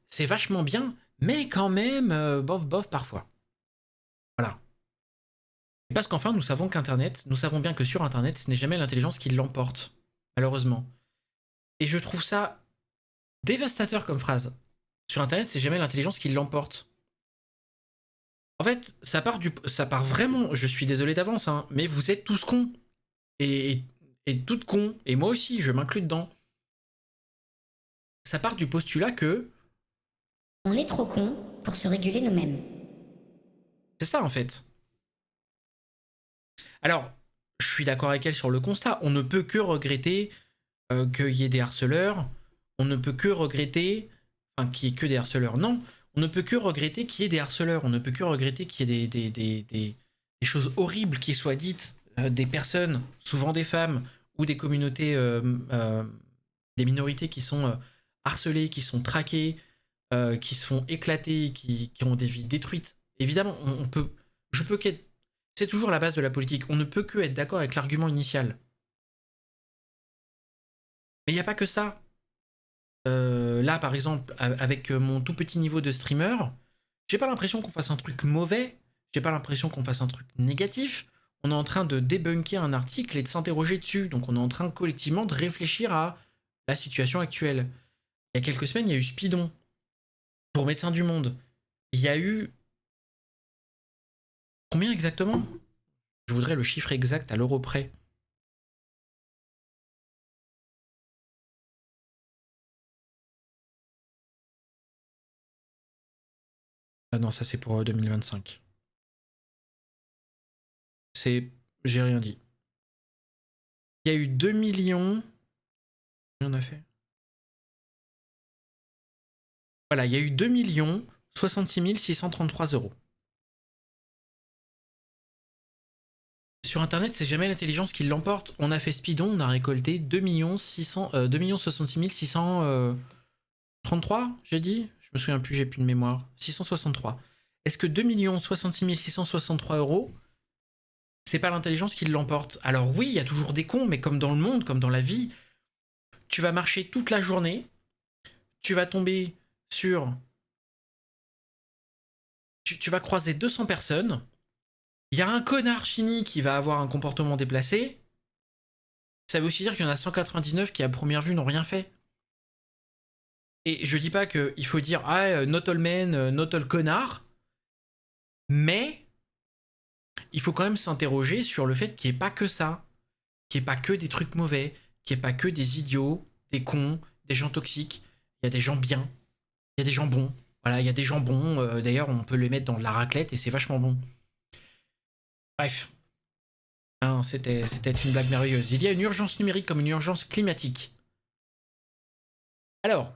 Speaker 1: C'est vachement bien, mais quand même, bof bof parfois. Voilà. Et parce qu'enfin, nous savons qu'Internet, nous savons bien que sur Internet, ce n'est jamais l'intelligence qui l'emporte, malheureusement. Et je trouve ça dévastateur comme phrase. Sur Internet, c'est jamais l'intelligence qui l'emporte. En fait, ça part vraiment, je suis désolé d'avance, hein, mais vous êtes tous cons. Et toutes cons. Et moi aussi, je m'inclus dedans. Ça part du postulat que
Speaker 2: On est trop cons pour se réguler nous-mêmes.
Speaker 1: c'est ça en fait. Alors, je suis d'accord avec elle sur le constat. On ne peut que regretter qu'il y ait des harceleurs. On ne peut que regretter... Enfin, qu'il y ait que des harceleurs. Non, on ne peut que regretter qu'il y ait des harceleurs. On ne peut que regretter qu'il y ait des choses horribles qui soient dites des personnes, souvent des femmes, ou des communautés, des minorités qui sont harcelées, qui sont traquées, qui se font éclater, qui ont des vies détruites. Évidemment, je peux qu'être... C'est toujours la base de la politique. On ne peut que être d'accord avec l'argument initial. Mais il n'y a pas que ça. Là, par exemple, avec mon tout petit niveau de streamer, j'ai pas l'impression qu'on fasse un truc mauvais, j'ai pas l'impression qu'on fasse un truc négatif. On est en train de débunker un article et de s'interroger dessus. Donc on est en train collectivement de réfléchir à la situation actuelle. Il y a quelques semaines, il y a eu Spidon pour Médecins du Monde. Il y a eu... Combien exactement? Je voudrais le chiffre exact à l'euro près. Ah non, ça c'est pour 2025. J'ai rien dit. Il y a eu 2 millions... Combien on a fait? Voilà, il y a eu 2 millions 66 633 €. Sur internet, c'est jamais l'intelligence qui l'emporte. On a fait Speedon, on a récolté 2 66 633, j'ai dit? Je me souviens plus, j'ai plus de mémoire. 663. Est-ce que 2 66 663 €, c'est pas l'intelligence qui l'emporte? Alors oui, il y a toujours des cons, mais comme dans le monde, comme dans la vie, tu vas marcher toute la journée, tu vas tomber sur... Tu vas croiser 200 personnes, il y a un connard fini qui va avoir un comportement déplacé, ça veut aussi dire qu'il y en a 199 qui à première vue n'ont rien fait. Et je dis pas qu'il faut dire ah not all men, not all connard, mais il faut quand même s'interroger sur le fait qu'il n'y ait pas que ça, qu'il n'y ait pas que des trucs mauvais, qu'il n'y ait pas que des idiots, des cons, des gens toxiques. Il y a des gens bien, il y a des gens bons. Voilà, il y a des gens bons, d'ailleurs on peut les mettre dans de la raclette et c'est vachement bon. Bref. Hein, c'était une blague merveilleuse. Il y a une urgence numérique comme une urgence climatique. Alors,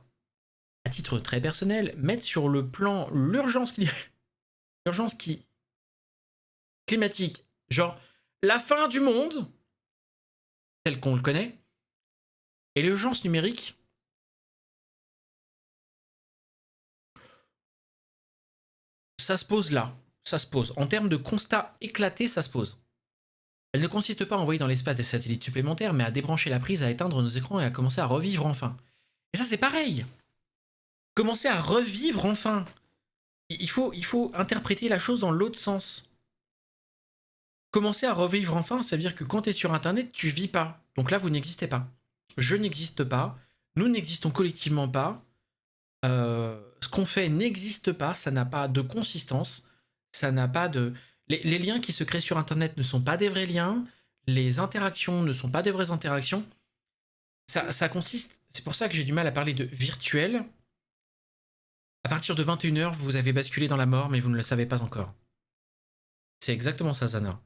Speaker 1: à titre très personnel, mettre sur le plan l'urgence climatique, genre la fin du monde, tel qu'on le connaît, et l'urgence numérique, ça se pose là. Ça se pose. En termes de constat éclaté, ça se pose. Elle ne consiste pas à envoyer dans l'espace des satellites supplémentaires, mais à débrancher la prise, à éteindre nos écrans et à commencer à revivre enfin. Et ça, c'est pareil. Commencer à revivre enfin. Il faut interpréter la chose dans l'autre sens. Commencer à revivre enfin, ça veut dire que quand tu es sur Internet, tu vis pas. Donc là, vous n'existez pas. Je n'existe pas. Nous n'existons collectivement pas. Ce qu'on fait n'existe pas. Ça n'a pas de consistance. Ça n'a pas de... Les liens qui se créent sur Internet ne sont pas des vrais liens. Les interactions ne sont pas des vraies interactions. Ça consiste... C'est pour ça que j'ai du mal à parler de virtuel. À partir de 21h, vous avez basculé dans la mort, mais vous ne le savez pas encore. C'est exactement ça, Zana.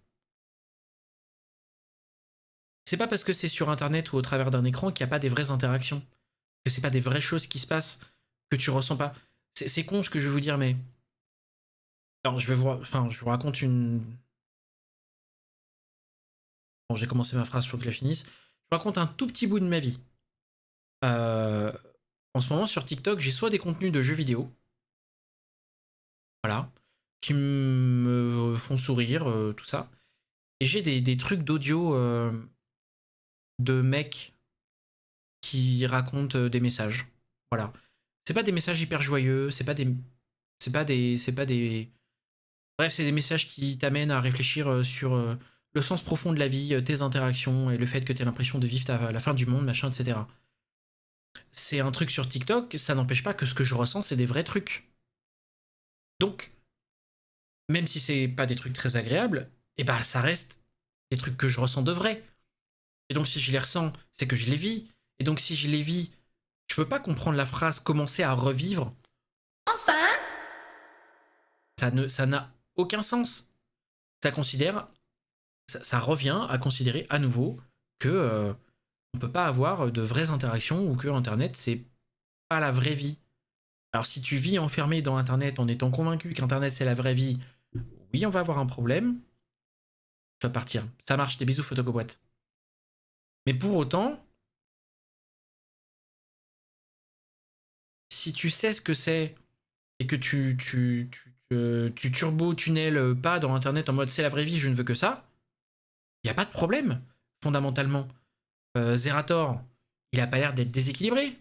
Speaker 1: C'est pas parce que c'est sur Internet ou au travers d'un écran qu'il n'y a pas des vraies interactions. Que c'est pas des vraies choses qui se passent, que tu ressens pas. C'est con ce que je vais vous dire, mais... Alors, je vous raconte une... Bon, j'ai commencé ma phrase, il faut que je la finisse. Je vous raconte un tout petit bout de ma vie. En ce moment, sur TikTok, j'ai soit des contenus de jeux vidéo, voilà, qui me font sourire, tout ça. Et j'ai des trucs d'audio de mecs qui racontent des messages. Voilà. C'est pas des messages hyper joyeux, c'est pas des... Bref, c'est des messages qui t'amènent à réfléchir sur le sens profond de la vie, tes interactions et le fait que tu aies l'impression de vivre la fin du monde, machin, etc. C'est un truc sur TikTok, ça n'empêche pas que ce que je ressens, c'est des vrais trucs. Donc, même si c'est pas des trucs très agréables, et bah ça reste des trucs que je ressens de vrai. Et donc si je les ressens, c'est que je les vis. Et donc si je les vis, je peux pas comprendre la phrase commencer à revivre.
Speaker 2: Enfin!
Speaker 1: Ça n'a aucun sens. Ça revient à considérer à nouveau que on peut pas avoir de vraies interactions ou que Internet c'est pas la vraie vie. Alors si tu vis enfermé dans Internet en étant convaincu qu'Internet c'est la vraie vie, oui on va avoir un problème. Je vais partir. Ça marche, des bisous photocoboîte. Mais pour autant, si tu sais ce que c'est et que tu turbo-tunnel pas dans Internet en mode c'est la vraie vie, je ne veux que ça, il n'y a pas de problème, fondamentalement. Zerator, il a pas l'air d'être déséquilibré.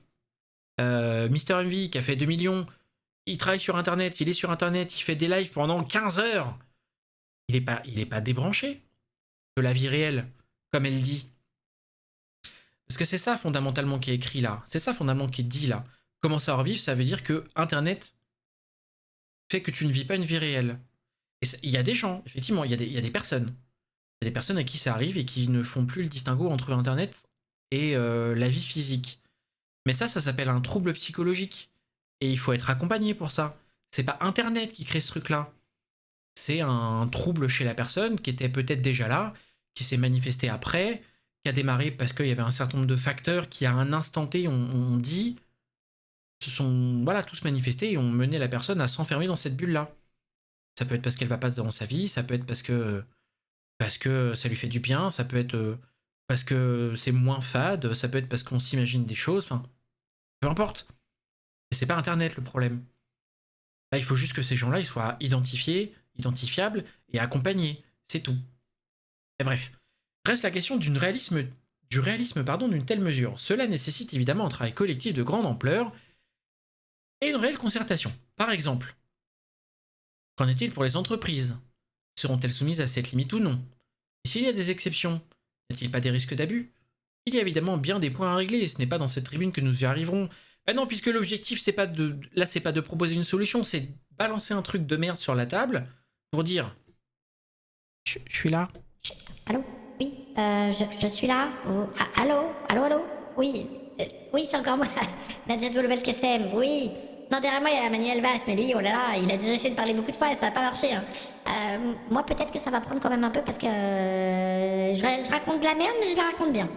Speaker 1: Mister MV qui a fait 2 millions, il travaille sur Internet, il est sur Internet, il fait des lives pendant 15 heures. Il est pas débranché de la vie réelle, comme elle dit. Parce que c'est ça fondamentalement qui est écrit là. C'est ça fondamentalement qui est dit là. Commencer à revivre, ça veut dire que Internet fait que tu ne vis pas une vie réelle. Et il y a des gens, effectivement, il y a des personnes. Il y a des personnes à qui ça arrive et qui ne font plus le distinguo entre Internet et la vie physique. Mais ça s'appelle un trouble psychologique. Et il faut être accompagné pour ça. C'est pas Internet qui crée ce truc-là. C'est un trouble chez la personne qui était peut-être déjà là, qui s'est manifesté après, qui a démarré parce qu'il y avait un certain nombre de facteurs qui, à un instant T, on dit, se sont voilà, tous manifestés et ont mené la personne à s'enfermer dans cette bulle-là. Ça peut être parce qu'elle va pas dans sa vie, ça peut être parce que ça lui fait du bien, ça peut être parce que c'est moins fade, ça peut être parce qu'on s'imagine des choses, enfin, peu importe. Et c'est pas Internet le problème. Là, il faut juste que ces gens-là, ils soient identifiés, identifiables et accompagnés. C'est tout. Et bref. Reste la question du réalisme d'une telle mesure. Cela nécessite évidemment un travail collectif de grande ampleur et une réelle concertation. Par exemple, qu'en est-il pour les entreprises? Seront-elles soumises à cette limite ou non? Et s'il y a des exceptions, n'y a-t-il pas des risques d'abus? Il y a évidemment bien des points à régler, et ce n'est pas dans cette tribune que nous y arriverons. Ben non, puisque l'objectif, c'est pas de proposer une solution, c'est de balancer un truc de merde sur la table pour dire je suis là.
Speaker 2: Allô? Oui, je suis là. Oh, allô? Allô, allô? Oui, oui, c'est encore moi. Nadja Belkacem, oui. Non, derrière moi, il y a Manuel Valls, mais lui, oh là là, il a déjà essayé de parler beaucoup de fois et ça n'a pas marché. Hein. Moi, peut-être que ça va prendre quand même un peu parce que je raconte de la merde, mais je la raconte bien.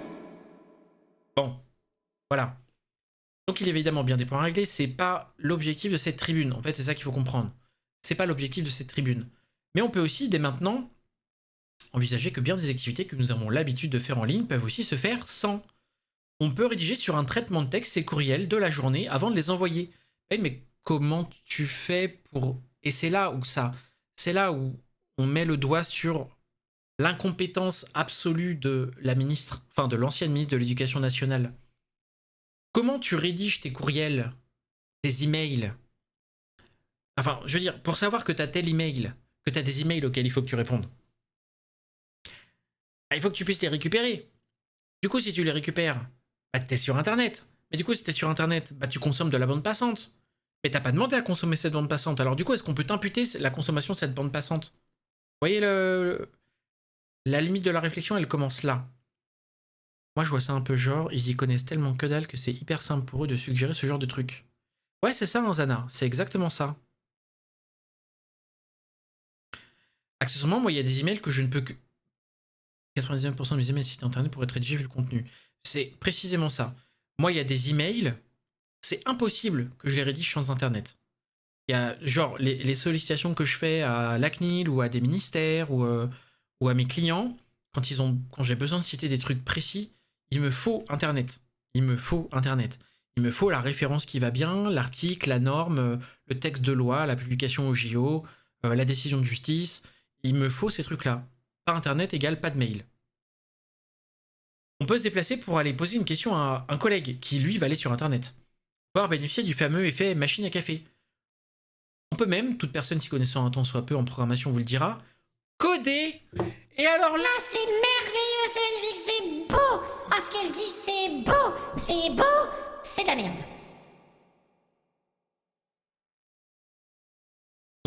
Speaker 1: Bon, voilà. Donc il y a évidemment bien des points à régler, c'est pas l'objectif de cette tribune. En fait, c'est ça qu'il faut comprendre. C'est pas l'objectif de cette tribune. Mais on peut aussi, dès maintenant, envisager que bien des activités que nous avons l'habitude de faire en ligne peuvent aussi se faire sans. On peut rédiger sur un traitement de texte ces courriels de la journée avant de les envoyer. Mais comment tu fais pour... Et c'est là où on met le doigt sur l'incompétence absolue de la ministre, enfin de l'ancienne ministre de l'Éducation nationale. Comment tu rédiges tes courriels, tes emails? Enfin, je veux dire, pour savoir que tu as tel email, que tu as des emails auxquels il faut que tu répondes, il faut que tu puisses les récupérer. Du coup, si tu les récupères, bah, t'es sur Internet. Mais du coup, si t'es sur Internet, bah, tu consommes de la bande passante. Mais t'as pas demandé à consommer cette bande passante. Alors du coup, est-ce qu'on peut t'imputer la consommation de cette bande passante? Vous voyez, la limite de la réflexion, elle commence là. Moi, je vois ça un peu genre, ils y connaissent tellement que dalle que c'est hyper simple pour eux de suggérer ce genre de truc. Ouais, c'est ça, hein, Zana. C'est exactement ça. Accessoirement, moi, il y a des emails que je ne peux que... 99% de mes emails sites internet pour être rédigés vu le contenu. C'est précisément ça. Moi, il y a des emails, c'est impossible que je les rédige sans internet. Il y a genre les sollicitations que je fais à la CNIL ou à des ministères ou à mes clients, quand j'ai besoin de citer des trucs précis, il me faut internet. Il me faut internet. Il me faut la référence qui va bien, l'article, la norme, le texte de loi, la publication au JO, la décision de justice. Il me faut ces trucs-là. Pas internet égale pas de mail. On peut se déplacer pour aller poser une question à un collègue qui, lui, va aller sur internet. Pouvoir bénéficier du fameux effet machine à café. On peut même, toute personne s'y connaissant un tant soit peu en programmation vous le dira, coder. Et alors là,
Speaker 2: Ah, c'est merveilleux, c'est magnifique, c'est beau. Ah, ce qu'elle dit, c'est beau, c'est de la merde.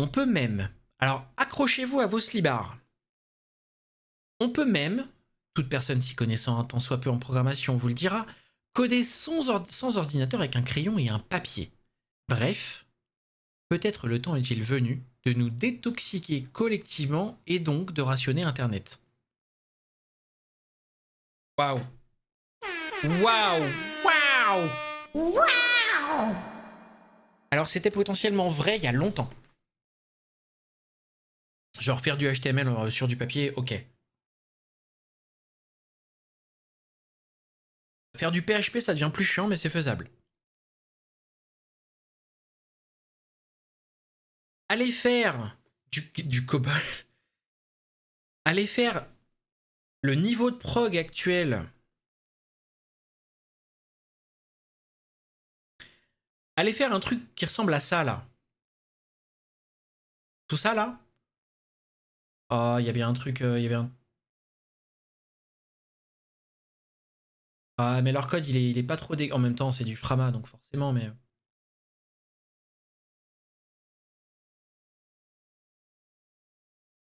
Speaker 1: on peut même, alors accrochez-vous à vos slibards. On peut même, toute personne s'y connaissant un tant soit peu en programmation vous le dira, coder sans ordinateur avec un crayon et un papier. Bref, peut-être le temps est-il venu de nous détoxiquer collectivement et donc de rationner Internet. Waouh. Waouh. Waouh.
Speaker 2: Waouh!
Speaker 1: Alors c'était potentiellement vrai il y a longtemps. Genre faire du HTML sur du papier, ok. Faire du PHP, ça devient plus chiant, mais c'est faisable. Aller faire du COBOL. Aller faire le niveau de prog actuel. Aller faire un truc qui ressemble à ça, là. Tout ça, là. Oh, il y a bien un truc... il y avait un... Ah, mais leur code, il est pas trop... En même temps, c'est du Frama, donc forcément, mais...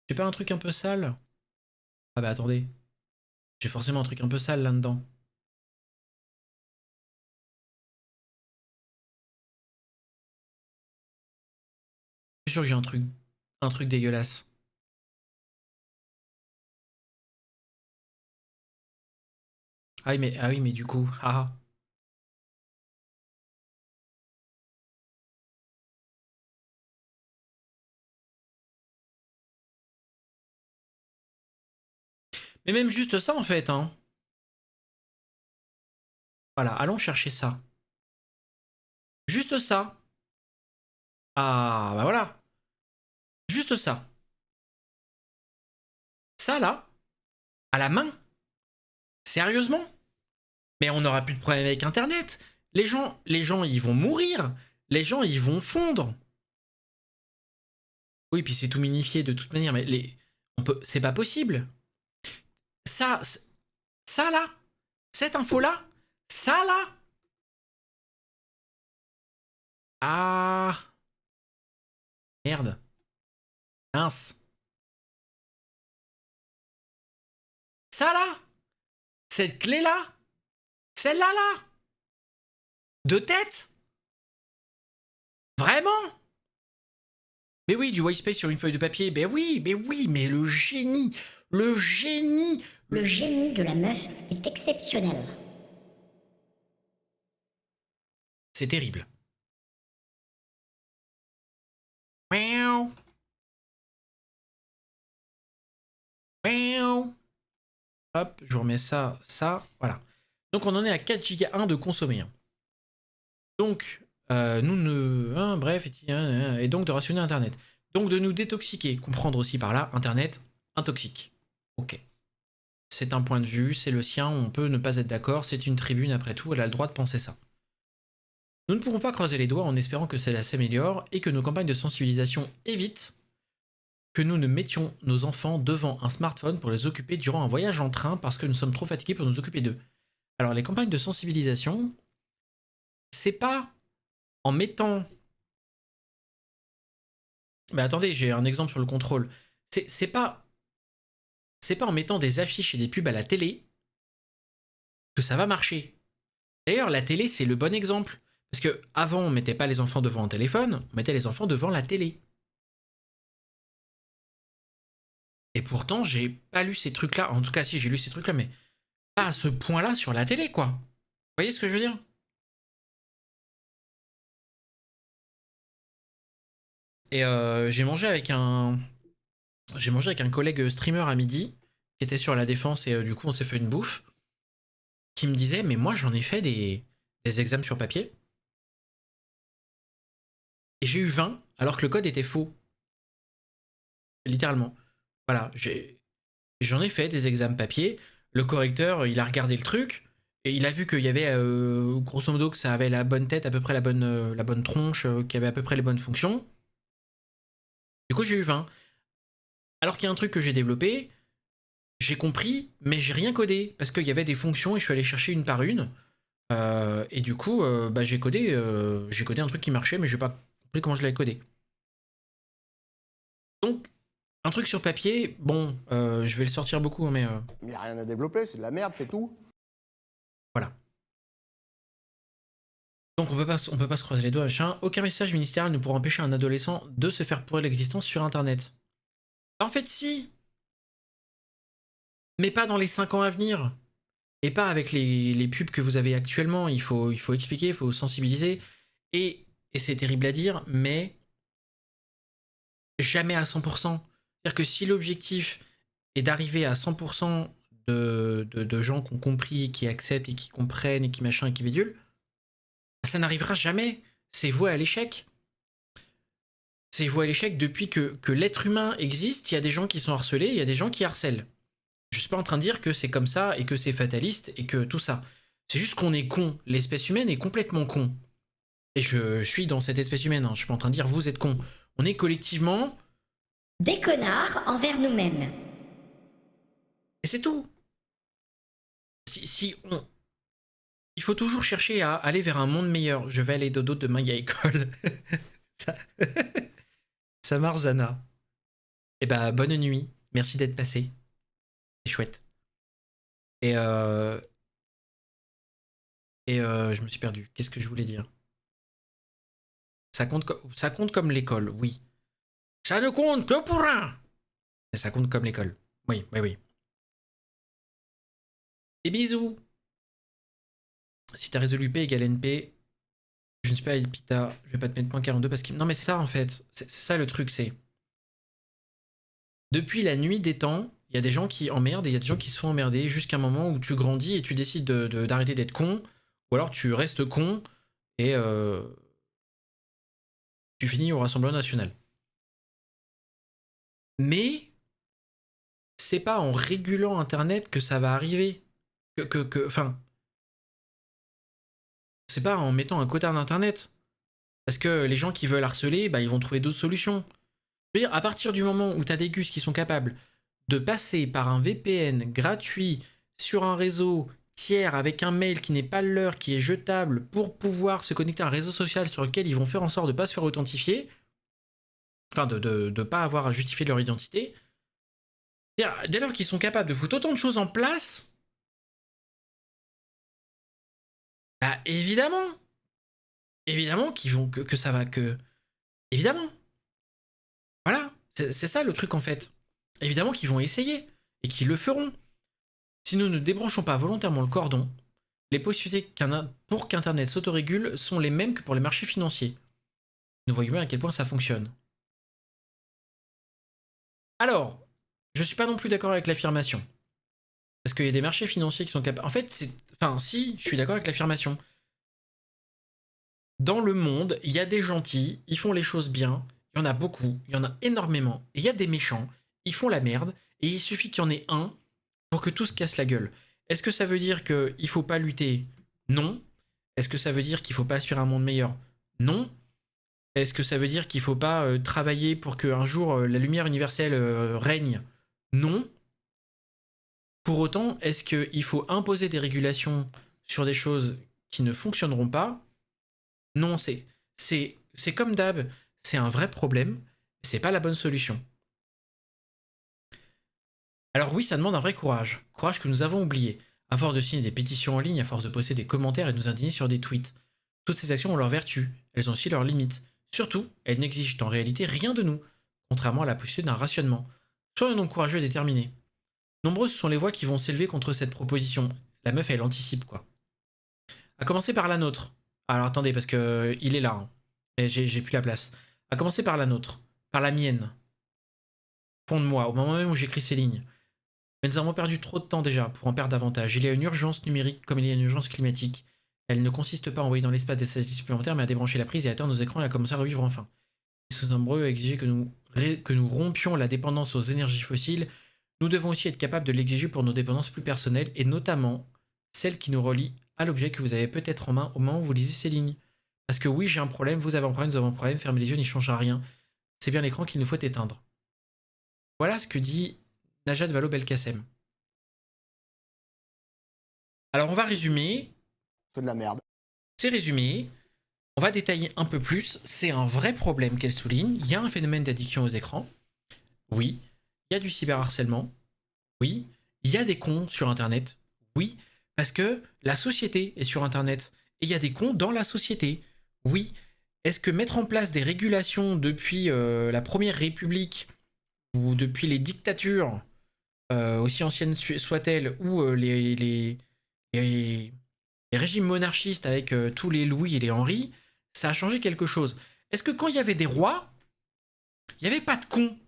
Speaker 1: J'ai pas un truc un peu sale? Ah bah attendez. J'ai forcément un truc un peu sale là-dedans. sûr que j'ai un truc dégueulasse. Ah oui, mais du coup, haha. Mais même juste ça en fait, hein. Voilà, allons chercher ça. Juste ça. Ah, bah voilà. Juste ça. Ça là, à la main. Sérieusement? Mais on n'aura plus de problème avec Internet. Les gens, ils vont mourir. Les gens, ils vont fondre. Oui, puis c'est tout minifié de toute manière, mais c'est pas possible. Ça, ça là, cette info là, ça là. Ah, merde. Mince. Ça là, cette clé là, celle-là là, de tête. Vraiment? Mais oui, du white space sur une feuille de papier. Mais oui, mais le génie, le génie.
Speaker 2: Le génie de la meuf est exceptionnel.
Speaker 1: C'est terrible. Miaou. Miaou. Hop, je vous remets ça, voilà. Donc on en est à 4 Go 1 de consommer. Donc, nous ne... Hein, bref, et donc de rationner Internet. Donc de nous détoxiquer, comprendre aussi par là, Internet, intoxique. Ok. C'est un point de vue, c'est le sien, on peut ne pas être d'accord, c'est une tribune après tout, elle a le droit de penser ça. Nous ne pourrons pas croiser les doigts en espérant que cela s'améliore et que nos campagnes de sensibilisation évitent que nous ne mettions nos enfants devant un smartphone pour les occuper durant un voyage en train parce que nous sommes trop fatigués pour nous occuper d'eux. Alors les campagnes de sensibilisation, c'est pas en mettant... Mais attendez, j'ai un exemple sur le contrôle. C'est pas en mettant des affiches et des pubs à la télé que ça va marcher. D'ailleurs, la télé, c'est le bon exemple. Parce que avant, on mettait pas les enfants devant un téléphone, on mettait les enfants devant la télé. Et pourtant, j'ai pas lu ces trucs-là. En tout cas, si, j'ai lu ces trucs-là, mais pas à ce point-là sur la télé, quoi. Vous voyez ce que je veux dire? Et j'ai mangé avec un collègue streamer à midi qui était sur la défense et du coup on s'est fait une bouffe qui me disait mais moi j'en ai fait des examens sur papier et j'ai eu 20 alors que le code était faux. Littéralement. Voilà, j'en ai fait des examens papier. Le correcteur il a regardé le truc et il a vu qu'il y avait grosso modo que ça avait la bonne tête, à peu près la bonne tronche, qu'il y avait à peu près les bonnes fonctions. Du coup j'ai eu 20. Alors qu'il y a un truc que j'ai développé, j'ai compris, mais j'ai rien codé parce qu'il y avait des fonctions et je suis allé chercher une par une. Et du coup, bah, j'ai codé un truc qui marchait, mais j'ai pas compris comment je l'avais codé. Donc, un truc sur papier, bon, je vais le sortir beaucoup, mais
Speaker 3: Il n'y a rien à développer, c'est de la merde, c'est tout.
Speaker 1: voilà. Donc on peut pas se croiser les doigts, machin. Aucun message ministériel ne pourra empêcher un adolescent de se faire pourrir l'existence sur Internet. En fait, si, mais pas dans les 5 ans à venir. Et pas avec les pubs que vous avez actuellement. Il faut expliquer, il faut sensibiliser. Et c'est terrible à dire, mais jamais à 100%. C'est-à-dire que si l'objectif est d'arriver à 100% de gens qui ont compris, qui acceptent et qui comprennent et qui machin et qui bidule, ça n'arrivera jamais. C'est voué à l'échec. C'est voué à l'échec depuis que l'être humain existe. Il y a des gens qui sont harcelés, il y a des gens qui harcèlent. Je suis pas en train de dire que c'est comme ça et que c'est fataliste et que tout ça. C'est juste qu'on est con. L'espèce humaine est complètement con. Et je suis dans cette espèce humaine. Hein. Je suis pas en train de dire vous êtes con. On est collectivement...
Speaker 2: Des connards envers nous-mêmes.
Speaker 1: Et c'est tout. Si on... Il faut toujours chercher à aller vers un monde meilleur. Je vais aller dodo demain, il y a école. ça... ça marche, Zana. Eh bah, bonne nuit. Merci d'être passé. C'est chouette. Et je me suis perdu. Qu'est-ce que je voulais dire? Ça compte comme l'école, oui. Ça ne compte que pour un. Et ça compte comme l'école. Oui, oui, oui. Et bisous. Si t'as résolu P égale NP, je ne suis pas Elpita, je vais pas te mettre .42 parce que... Non mais c'est ça en fait, c'est ça le truc, c'est... Depuis la nuit des temps, il y a des gens qui emmerdent et il y a des gens qui se font emmerder jusqu'à un moment où tu grandis et tu décides d'arrêter d'être con, ou alors tu restes con et tu finis au Rassemblement National. Mais c'est pas en régulant Internet que ça va arriver. Enfin, c'est pas en mettant un quota d'Internet. Parce que les gens qui veulent harceler, bah, ils vont trouver d'autres solutions. Je veux dire, à partir du moment où tu as des gus qui sont capables de passer par un VPN gratuit sur un réseau tiers avec un mail qui n'est pas le leur, qui est jetable, pour pouvoir se connecter à un réseau social sur lequel ils vont faire en sorte de ne pas se faire authentifier, enfin de ne pas avoir à justifier leur identité, dès lors qu'ils sont capables de foutre autant de choses en place, bah évidemment qu'ils vont que ça va que... Évidemment. Voilà, c'est ça le truc en fait. Évidemment qu'ils vont essayer, et qu'ils le feront. Si nous ne débranchons pas volontairement le cordon, les possibilités pour qu'Internet s'autorégule sont les mêmes que pour les marchés financiers. Nous voyons bien à quel point ça fonctionne. Alors, je ne suis pas non plus d'accord avec l'affirmation. Parce qu'il y a des marchés financiers qui sont capables... En fait, c'est... Enfin, si, je suis d'accord avec l'affirmation. Dans le monde, il y a des gentils, ils font les choses bien, il y en a beaucoup, il y en a énormément, et il y a des méchants, ils font la merde, et il suffit qu'il y en ait un pour que tout se casse la gueule. Est-ce que ça veut dire qu'il ne faut pas lutter? Non. Est-ce que ça veut dire qu'il ne faut pas aspirer à un monde meilleur? Non. Est-ce que ça veut dire qu'il ne faut pas travailler pour qu'un jour la lumière universelle règne? Non. Pour autant, est-ce qu'il faut imposer des régulations sur des choses qui ne fonctionneront pas? Non, c'est comme d'hab, c'est un vrai problème, c'est pas la bonne solution. Alors oui, ça demande un vrai courage, courage que nous avons oublié, à force de signer des pétitions en ligne, à force de poster des commentaires et de nous indigner sur des tweets. Toutes ces actions ont leurs vertus, elles ont aussi leurs limites. Surtout, elles n'exigent en réalité rien de nous, contrairement à la possibilité d'un rationnement. Soyons donc courageux et déterminés. Nombreuses sont les voix qui vont s'élever contre cette proposition. La meuf, elle anticipe, quoi. À commencer par la nôtre. Alors attendez, parce que il est là, hein. Et j'ai plus la place. À commencer par la nôtre. Par la mienne. Fond de moi, au moment même où j'écris ces lignes. Mais nous avons perdu trop de temps déjà pour en perdre davantage. Il y a une urgence numérique comme il y a une urgence climatique. Elle ne consiste pas à envoyer dans l'espace des satellites supplémentaires, mais à débrancher la prise et à éteindre nos écrans et à commencer à revivre enfin. Ils sont nombreux à exiger que nous rompions la dépendance aux énergies fossiles. Nous devons aussi être capables de l'exiger pour nos dépendances plus personnelles, et notamment celles qui nous relient à l'objet que vous avez peut-être en main au moment où vous lisez ces lignes. Parce que oui, j'ai un problème, vous avez un problème, nous avons un problème, fermer les yeux n'y changera rien. C'est bien l'écran qu'il nous faut éteindre. Voilà ce que dit Najat Vallaud-Belkacem. Alors on va résumer.
Speaker 3: C'est de la merde.
Speaker 1: C'est résumé. On va détailler un peu plus. C'est un vrai problème qu'elle souligne. Il y a un phénomène d'addiction aux écrans. Oui. Il y a du cyberharcèlement. Oui. Il y a des cons sur Internet. Oui. Parce que la société est sur Internet. Et il y a des cons dans la société. Oui. Est-ce que mettre en place des régulations depuis la Première République ou depuis les dictatures, aussi anciennes soient-elles, ou les régimes monarchistes avec tous les Louis et les Henri, ça a changé quelque chose? Est-ce que quand il y avait des rois, il n'y avait pas de cons?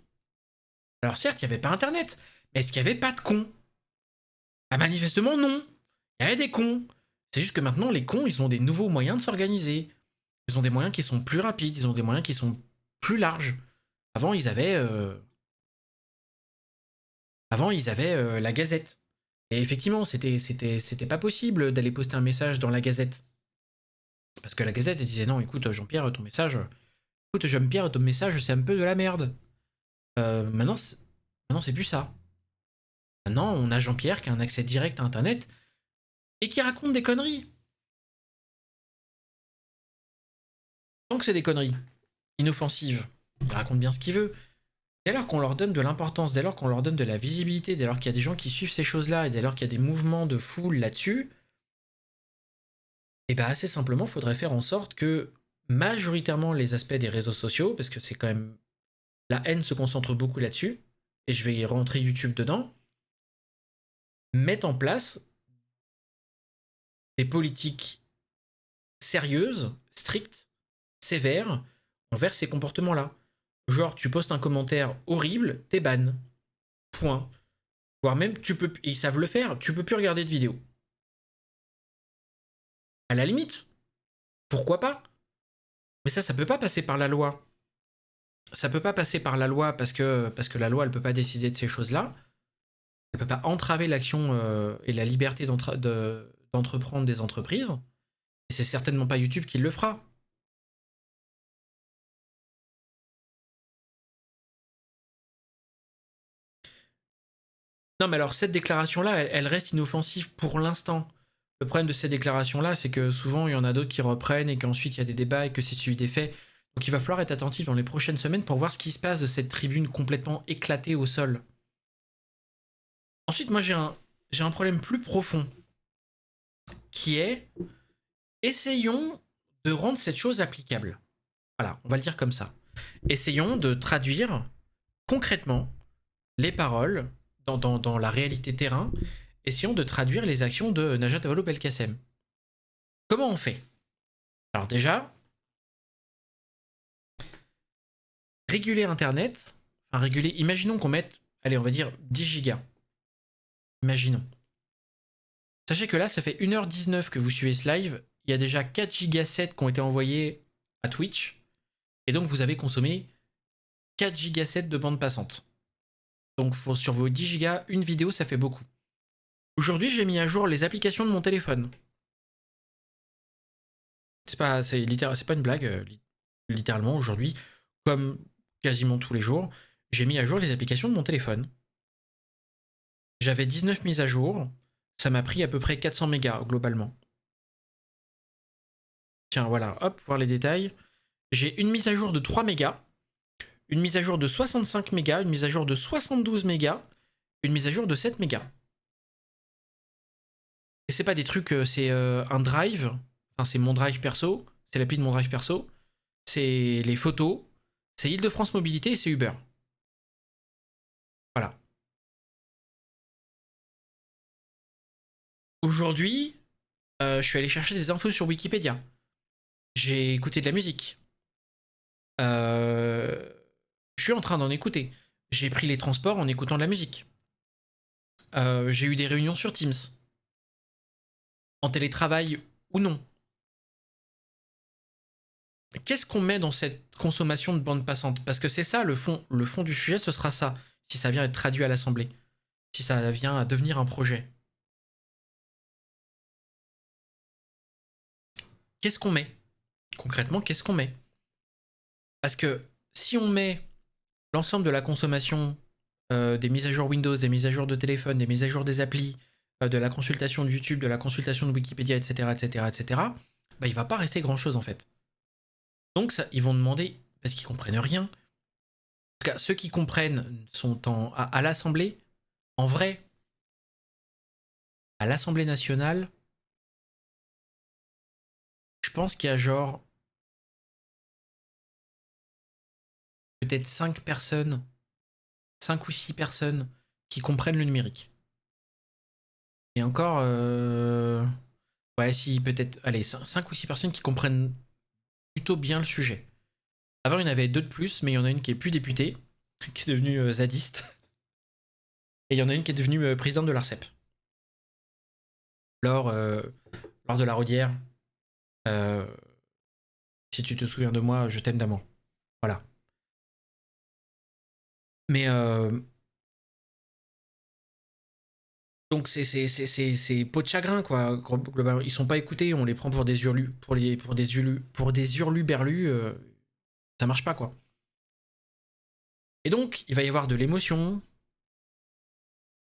Speaker 1: Alors certes, il n'y avait pas Internet, mais est-ce qu'il n'y avait pas de cons? Ah, manifestement non. Il y avait des cons. C'est juste que maintenant, les cons, ils ont des nouveaux moyens de s'organiser. Ils ont des moyens qui sont plus rapides, ils ont des moyens qui sont plus larges. Avant, ils avaient la Gazette. Et effectivement, c'était pas possible d'aller poster un message dans la Gazette. Parce que la Gazette, elle disait non, écoute, Jean-Pierre, ton message. Écoute, Jean-Pierre, ton message, c'est un peu de la merde. Maintenant, c'est plus ça. Maintenant, on a Jean-Pierre qui a un accès direct à Internet et qui raconte des conneries. Tant que c'est des conneries inoffensives, il raconte bien ce qu'il veut. Dès lors qu'on leur donne de l'importance, dès lors qu'on leur donne de la visibilité, dès lors qu'il y a des gens qui suivent ces choses-là, et dès lors qu'il y a des mouvements de foule là-dessus, et bien assez simplement, il faudrait faire en sorte que majoritairement les aspects des réseaux sociaux, parce que c'est quand même la haine se concentre beaucoup là-dessus, et je vais rentrer YouTube dedans, mettent en place des politiques sérieuses, strictes, sévères, envers ces comportements-là. Genre, tu postes un commentaire horrible, t'es ban. Point. Voire même, ils savent le faire, tu peux plus regarder de vidéos. À la limite, pourquoi pas? Mais ça peut pas passer par la loi. Ça peut pas passer par la loi parce que la loi, elle peut pas décider de ces choses-là. Elle peut pas entraver l'action et la liberté d'entreprendre des entreprises. Et c'est certainement pas YouTube qui le fera. Non, mais alors cette déclaration-là, elle reste inoffensive pour l'instant. Le problème de ces déclarations-là, c'est que souvent, il y en a d'autres qui reprennent et qu'ensuite, il y a des débats et que c'est suivi des faits. Donc il va falloir être attentif dans les prochaines semaines pour voir ce qui se passe de cette tribune complètement éclatée au sol. Ensuite, moi, j'ai un problème plus profond, qui est, essayons de rendre cette chose applicable. Voilà, on va le dire comme ça. Essayons de traduire concrètement les paroles dans la réalité terrain. Essayons de traduire les actions de Najat Vallaud-Belkacem. Comment on fait? Alors déjà, réguler Internet, enfin réguler, imaginons qu'on mette, allez, on va dire 10 gigas. Imaginons. Sachez que là, ça fait 1h19 que vous suivez ce live. Il y a déjà 4 gigas 7 qui ont été envoyés à Twitch. Et donc, vous avez consommé 4 gigas 7 de bande passante. Donc, sur vos 10 gigas, une vidéo, ça fait beaucoup. Aujourd'hui, j'ai mis à jour les applications de mon téléphone. C'est pas une blague. Littéralement, aujourd'hui, comme quasiment tous les jours, j'ai mis à jour les applications de mon téléphone. J'avais 19 mises à jour. Ça m'a pris à peu près 400 mégas globalement. Tiens, voilà, hop, voir les détails. J'ai une mise à jour de 3 mégas, une mise à jour de 65 mégas, une mise à jour de 72 mégas, une mise à jour de 7 mégas. Et c'est pas des trucs, c'est un drive, enfin c'est mon drive perso, c'est l'appli de mon drive perso, c'est les photos, c'est Île-de-France Mobilité et c'est Uber. Voilà. Aujourd'hui, je suis allé chercher des infos sur Wikipédia. J'ai écouté de la musique. Je suis en train d'en écouter. J'ai pris les transports en écoutant de la musique. J'ai eu des réunions sur Teams. En télétravail ou non. Qu'est-ce qu'on met dans cette consommation de bande passante? Parce que c'est ça, le fond du sujet, ce sera ça, si ça vient être traduit à l'Assemblée. Si ça vient à devenir un projet. Qu'est-ce qu'on met? Concrètement, qu'est-ce qu'on met? Parce que si on met l'ensemble de la consommation des mises à jour Windows, des mises à jour de téléphone, des mises à jour des applis, de la consultation de YouTube, de la consultation de Wikipédia, etc., etc., etc., bah, il va pas rester grand-chose en fait. Donc ça, ils vont demander, parce qu'ils comprennent rien. En tout cas, ceux qui comprennent sont à l'Assemblée. En vrai, à l'Assemblée nationale, je pense qu'il y a genre peut-être 5 personnes, 5 ou 6 personnes qui comprennent le numérique. Et encore, ouais, si peut-être, allez, 5 ou 6 personnes qui comprennent plutôt bien le sujet. Avant, il y en avait 2 de plus, mais il y en a une qui est plus députée, qui est devenue zadiste. Et il y en a une qui est devenue présidente de l'ARCEP. Lors de la Rodière, si tu te souviens de moi, je t'aime d'amour. Voilà. Mais donc c'est peau de chagrin quoi. Globalement, ils sont pas écoutés, on les prend pour des des hurluberlus, ça marche pas quoi. Et donc il va y avoir de l'émotion.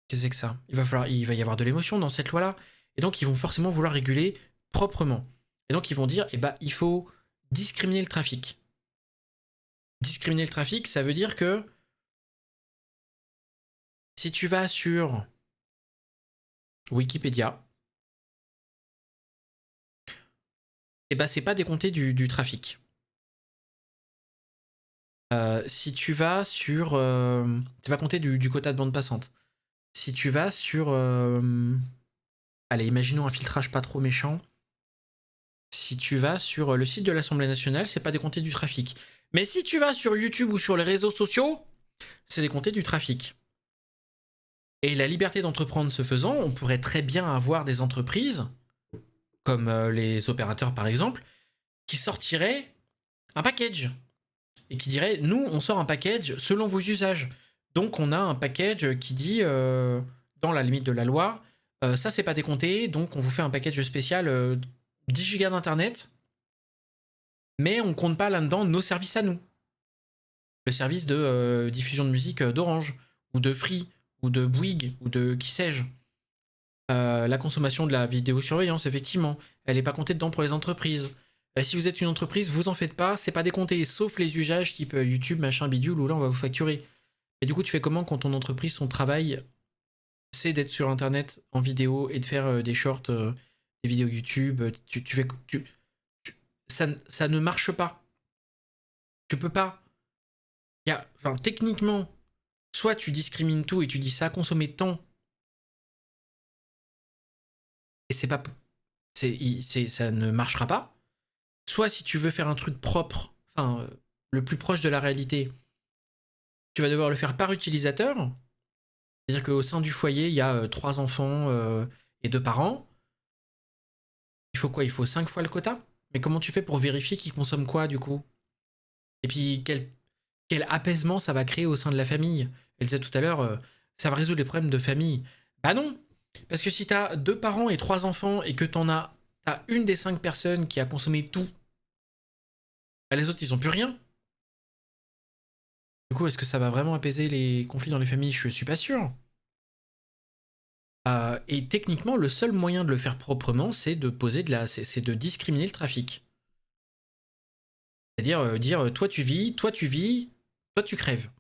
Speaker 1: Qu'est-ce que c'est que ça? Il va y avoir de l'émotion dans cette loi là. Et donc ils vont forcément vouloir réguler proprement. Et donc ils vont dire, eh ben il faut discriminer le trafic. Discriminer le trafic, ça veut dire que si tu vas sur Wikipédia, eh ben c'est pas décompté du trafic. Si tu vas sur... tu vas compter du quota de bande passante. Si tu vas sur... allez, imaginons un filtrage pas trop méchant. Si tu vas sur le site de l'Assemblée nationale, c'est pas décompté du trafic. Mais si tu vas sur YouTube ou sur les réseaux sociaux, c'est décompté du trafic. Et la liberté d'entreprendre se faisant, on pourrait très bien avoir des entreprises, comme les opérateurs par exemple, qui sortiraient un package. Et qui diraient, nous, on sort un package selon vos usages. Donc on a un package qui dit, dans la limite de la loi, ça c'est pas décompté, donc on vous fait un package spécial 10 gigas d'internet, mais on compte pas là-dedans nos services à nous. Le service de diffusion de musique d'Orange, ou de Free, ou de Bouygues, ou de qui sais-je. La consommation de la vidéosurveillance, effectivement, elle n'est pas comptée dedans pour les entreprises. Si vous êtes une entreprise, vous en faites pas, c'est pas décompté, sauf les usages type YouTube, machin, bidule, où là on va vous facturer. Et du coup, tu fais comment quand ton entreprise, son travail, c'est d'être sur internet en vidéo et de faire des shorts, des vidéos YouTube, ça ne marche pas. Tu peux pas. Enfin, techniquement, soit tu discrimines tout et tu dis ça a consommé tant, et c'est pas. Ça ne marchera pas. Soit si tu veux faire un truc propre, enfin, le plus proche de la réalité, tu vas devoir le faire par utilisateur. C'est-à-dire qu'au sein du foyer, il y a 3 enfants et 2 parents. Il faut quoi? Il faut 5 fois le quota? Mais comment tu fais pour vérifier qui consomme quoi du coup? Et puis quel apaisement ça va créer au sein de la famille? Elle disait tout à l'heure, ça va résoudre les problèmes de famille. Bah non! Parce que si t'as 2 parents et 3 enfants et que t'as une des 5 personnes qui a consommé tout, bah les autres ils ont plus rien. Du coup, est-ce que ça va vraiment apaiser les conflits dans les familles? Je suis pas sûr. Et techniquement, le seul moyen de le faire proprement, c'est de c'est de discriminer le trafic. C'est-à-dire dire toi tu vis, toi tu crèves.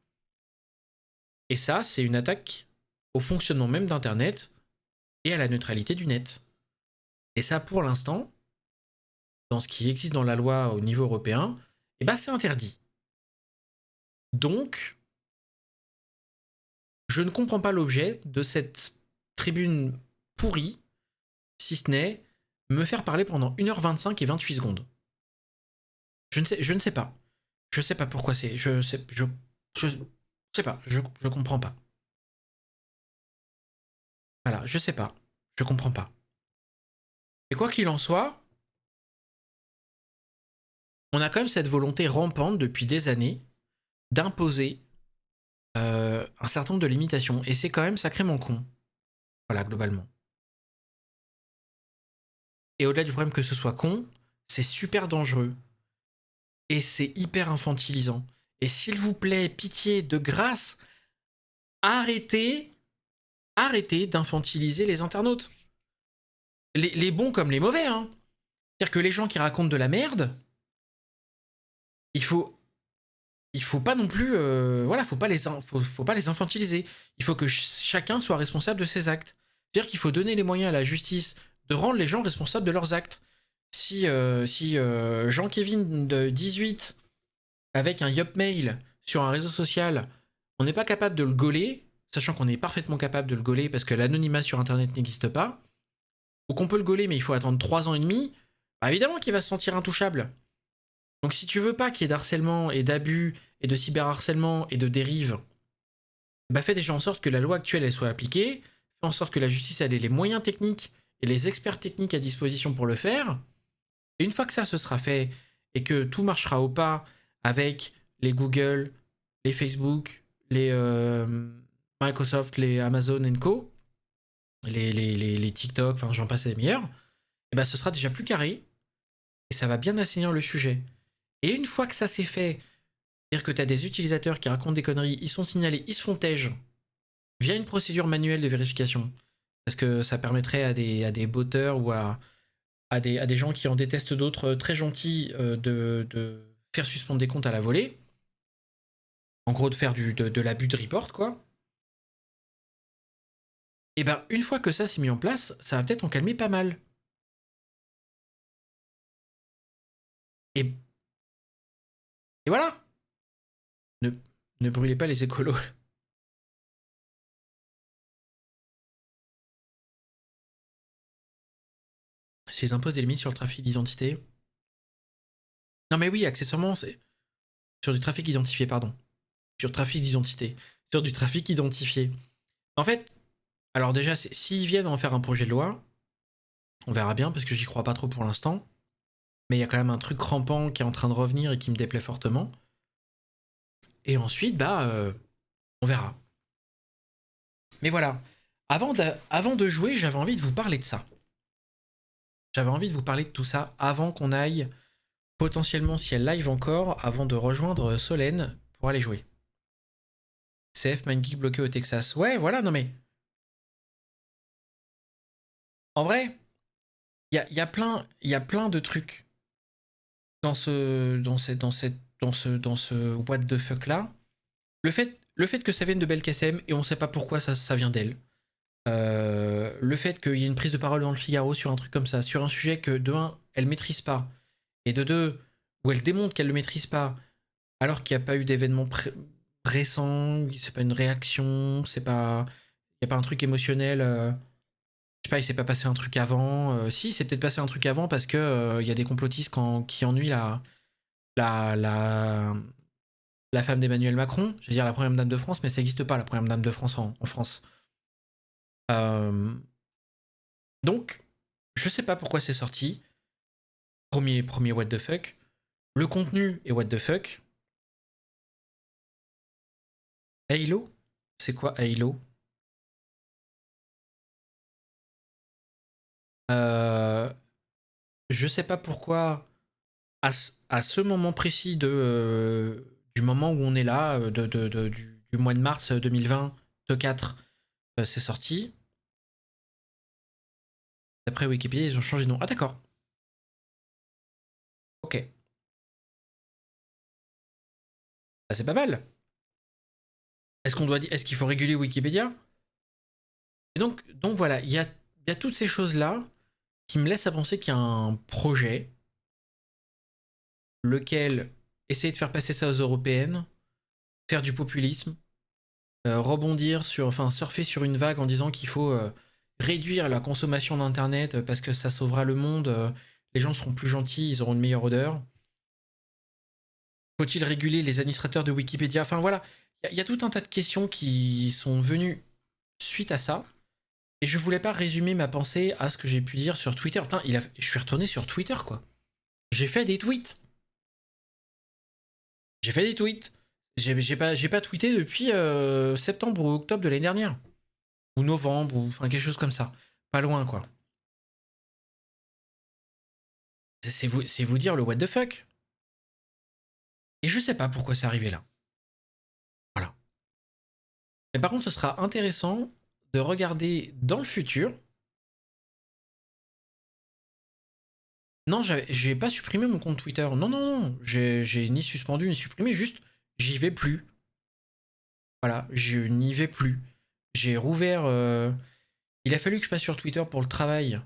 Speaker 1: Et ça, c'est une attaque au fonctionnement même d'Internet et à la neutralité du net. Et ça, pour l'instant, dans ce qui existe dans la loi au niveau européen, eh ben, c'est interdit. Donc, je ne comprends pas l'objet de cette tribune pourrie, si ce n'est me faire parler pendant 1h25 et 28 secondes. Je ne sais pas. Je sais pas pourquoi c'est. Je sais pas. Je comprends pas. Voilà, je sais pas. Je comprends pas. Et quoi qu'il en soit, on a quand même cette volonté rampante depuis des années d'imposer un certain nombre de limitations. Et c'est quand même sacrément con. Voilà, globalement. Et au-delà du problème que ce soit con, c'est super dangereux. Et c'est hyper infantilisant. Et s'il vous plaît, pitié, de grâce, arrêtez d'infantiliser les internautes. Les bons comme les mauvais, hein. C'est-à-dire que les gens qui racontent de la merde, il faut pas non plus, voilà, faut pas les infantiliser. Il faut que chacun soit responsable de ses actes. C'est-à-dire qu'il faut donner les moyens à la justice de rendre les gens responsables de leurs actes. Si Jean-Kévin de 18 avec un Yopmail sur un réseau social, on n'est pas capable de le gauler, sachant qu'on est parfaitement capable de le gauler parce que l'anonymat sur internet n'existe pas, ou qu'on peut le gauler mais il faut attendre 3 ans et demi, bah évidemment qu'il va se sentir intouchable. Donc si tu veux pas qu'il y ait d'harcèlement et d'abus et de cyberharcèlement et de dérive, bah fais déjà en sorte que la loi actuelle elle soit appliquée, fais en sorte que la justice elle ait les moyens techniques et les experts techniques à disposition pour le faire. Et une fois que ça se sera fait et que tout marchera au pas avec les Google, les Facebook, les Microsoft, les Amazon Co, les TikTok, enfin j'en passe les meilleurs, et ben ce sera déjà plus carré et ça va bien assainir le sujet. Et une fois que ça s'est fait, c'est-à-dire que tu as des utilisateurs qui racontent des conneries, ils sont signalés, ils se font tège via une procédure manuelle de vérification, parce que ça permettrait à des botteurs ou à des gens qui en détestent d'autres très gentils de faire suspendre des comptes à la volée. En gros, de faire de l'abus de report, quoi. Et ben, une fois que ça s'est mis en place, ça va peut-être en calmer pas mal. Et voilà. Ne, ne brûlez pas les écolos. S'ils imposent des limites sur le trafic d'identité. Non mais oui, accessoirement, c'est sur du trafic identifié, pardon. Sur trafic d'identité. Sur du trafic identifié. En fait, alors déjà, s'ils viennent en faire un projet de loi, on verra bien, parce que j'y crois pas trop pour l'instant. Mais il y a quand même un truc crampant qui est en train de revenir et qui me déplaît fortement. Et ensuite, on verra. Mais voilà. Avant de jouer, j'avais envie de vous parler de ça. J'avais envie de vous parler de tout ça avant qu'on aille, potentiellement si elle live encore, avant de rejoindre Solène pour aller jouer. CF MindGeek bloqué au Texas. Ouais, voilà, non mais... En vrai, il y a plein de trucs dans ce what the fuck là. Le fait que ça vienne de Belkacem et on sait pas pourquoi ça vient d'elle. Le fait qu'il y ait une prise de parole dans le Figaro sur un truc comme ça, sur un sujet que de 1, elle maîtrise pas, et de 2, où elle démontre qu'elle le maîtrise pas, alors qu'il n'y a pas eu d'événement récent, c'est pas une réaction, c'est pas... Il n'y a pas un truc émotionnel, je sais pas, il s'est pas passé un truc avant. Si, c'est peut-être passé un truc avant parce que il y a des complotistes qui ennuient la, la femme d'Emmanuel Macron, je veux dire la première dame de France, mais ça n'existe pas la première dame de France en France. Donc, je sais pas pourquoi c'est sorti. Premier what the fuck. Le contenu est what the fuck. Halo? C'est quoi Halo? Je sais pas pourquoi, à ce moment précis du moment où on est là, du mois de mars 2020, de 4, c'est sorti. D'après Wikipédia, ils ont changé de nom. Ah d'accord. Ok. Bah, c'est pas mal. Est-ce qu'il faut réguler Wikipédia? Et donc voilà, il y a toutes ces choses-là qui me laissent à penser qu'il y a un projet, lequel essayer de faire passer ça aux européennes, faire du populisme, surfer sur une vague en disant qu'il faut réduire la consommation d'internet parce que ça sauvera le monde, les gens seront plus gentils, ils auront une meilleure odeur. Faut-il réguler les administrateurs de Wikipédia? Enfin voilà, il y a tout un tas de questions qui sont venues suite à ça. Et je voulais pas résumer ma pensée à ce que j'ai pu dire sur Twitter. Putain, je suis retourné sur Twitter, quoi. J'ai fait des tweets. J'ai pas tweeté depuis septembre ou octobre de l'année dernière. Ou novembre, ou enfin quelque chose comme ça. Pas loin, quoi. C'est vous dire le what the fuck. Et je sais pas pourquoi c'est arrivé là. Voilà. Mais par contre, ce sera intéressant de regarder dans le futur. Non, j'ai pas supprimé mon compte Twitter. Non. J'ai ni suspendu ni supprimé, juste j'y vais plus. Voilà, je n'y vais plus. J'ai rouvert. Il a fallu que je passe sur Twitter pour le travail,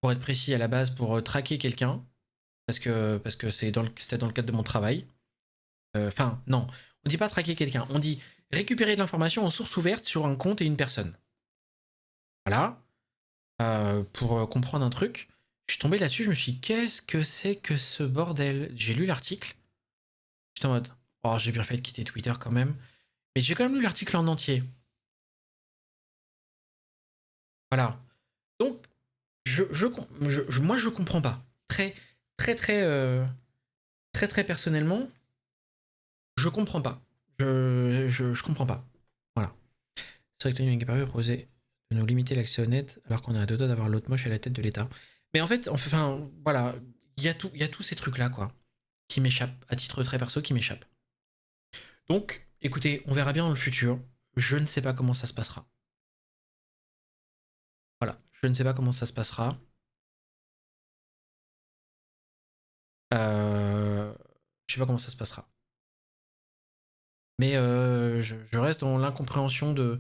Speaker 1: pour être précis à la base, pour traquer quelqu'un. Parce que c'était dans le cadre de mon travail. Enfin, non, on dit pas traquer quelqu'un, on dit récupérer de l'information en source ouverte sur un compte et une personne. Voilà. Pour comprendre un truc. Je suis tombé là-dessus, je me suis dit, qu'est-ce que c'est que ce bordel? J'ai lu l'article. J'étais en mode, oh, j'ai bien fait de quitter Twitter quand même. Mais j'ai quand même lu l'article en entier. Voilà. Donc, moi, je comprends pas. Très personnellement, je comprends pas. Je comprends pas. Voilà. C'est vrai que Tony Gabriel proposait de nous limiter l'accès au net alors qu'on est à deux doigts d'avoir l'autre moche à la tête de l'État. Mais en fait, enfin, voilà, il y a tous ces trucs-là, quoi, qui m'échappent, à titre très perso, qui m'échappent. Donc, écoutez, on verra bien dans le futur. Je ne sais pas comment ça se passera. Voilà, je ne sais pas comment ça se passera. Je sais pas comment ça se passera. Mais je reste dans l'incompréhension de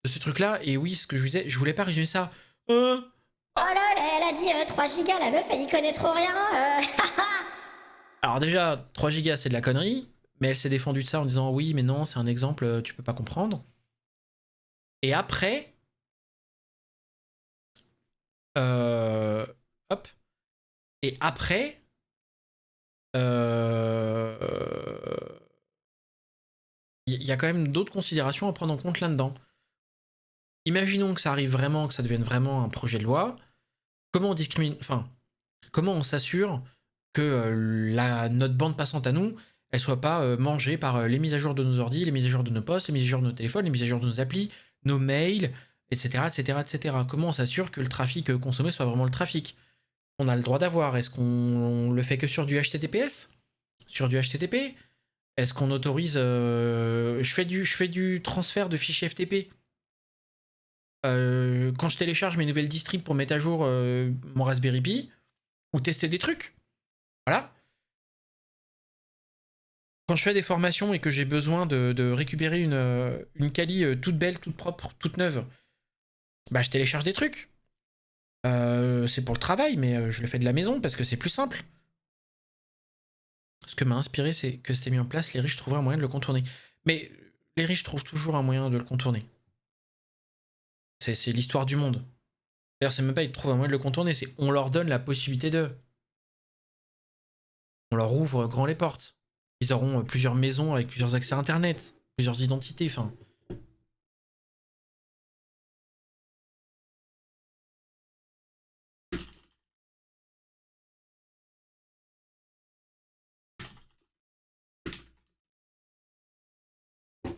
Speaker 1: ce truc-là. Et oui, ce que je vous disais, je voulais pas résumer ça.
Speaker 2: Oh là, elle a dit 3 gigas, la meuf, elle y connaît trop rien.
Speaker 1: Alors déjà, 3 gigas, c'est de la connerie. Mais elle s'est défendue de ça en disant oui, mais non, c'est un exemple, tu peux pas comprendre. Et après, hop. Et après, il y a quand même d'autres considérations à prendre en compte là-dedans. Imaginons que ça arrive vraiment, que ça devienne vraiment un projet de loi. Comment on discrimine, enfin, comment on s'assure que notre bande passante à nous, elle soit pas mangée par les mises à jour de nos ordi, les mises à jour de nos postes, les mises à jour de nos téléphones, les mises à jour de nos applis, nos mails, etc., etc., etc. Comment on s'assure que le trafic consommé soit vraiment le trafic qu'on a le droit d'avoir? Est-ce qu'on le fait que sur du HTTPS? Sur du HTTP? Est-ce qu'on autorise... je fais du transfert de fichiers FTP. Quand je télécharge mes nouvelles distribs pour mettre à jour mon Raspberry Pi, ou tester des trucs. Voilà. Quand je fais des formations et que j'ai besoin de récupérer une Kali toute belle, toute propre, toute neuve, bah je télécharge des trucs. C'est pour le travail, mais je le fais de la maison parce que c'est plus simple. Ce que m'a inspiré, c'est que c'était mis en place, les riches trouveraient un moyen de le contourner. Mais les riches trouvent toujours un moyen de le contourner. C'est l'histoire du monde. D'ailleurs, c'est même pas ils trouvent un moyen de le contourner, c'est on leur donne la possibilité de. On leur ouvre grand les portes. Ils auront plusieurs maisons avec plusieurs accès à internet, plusieurs identités, enfin.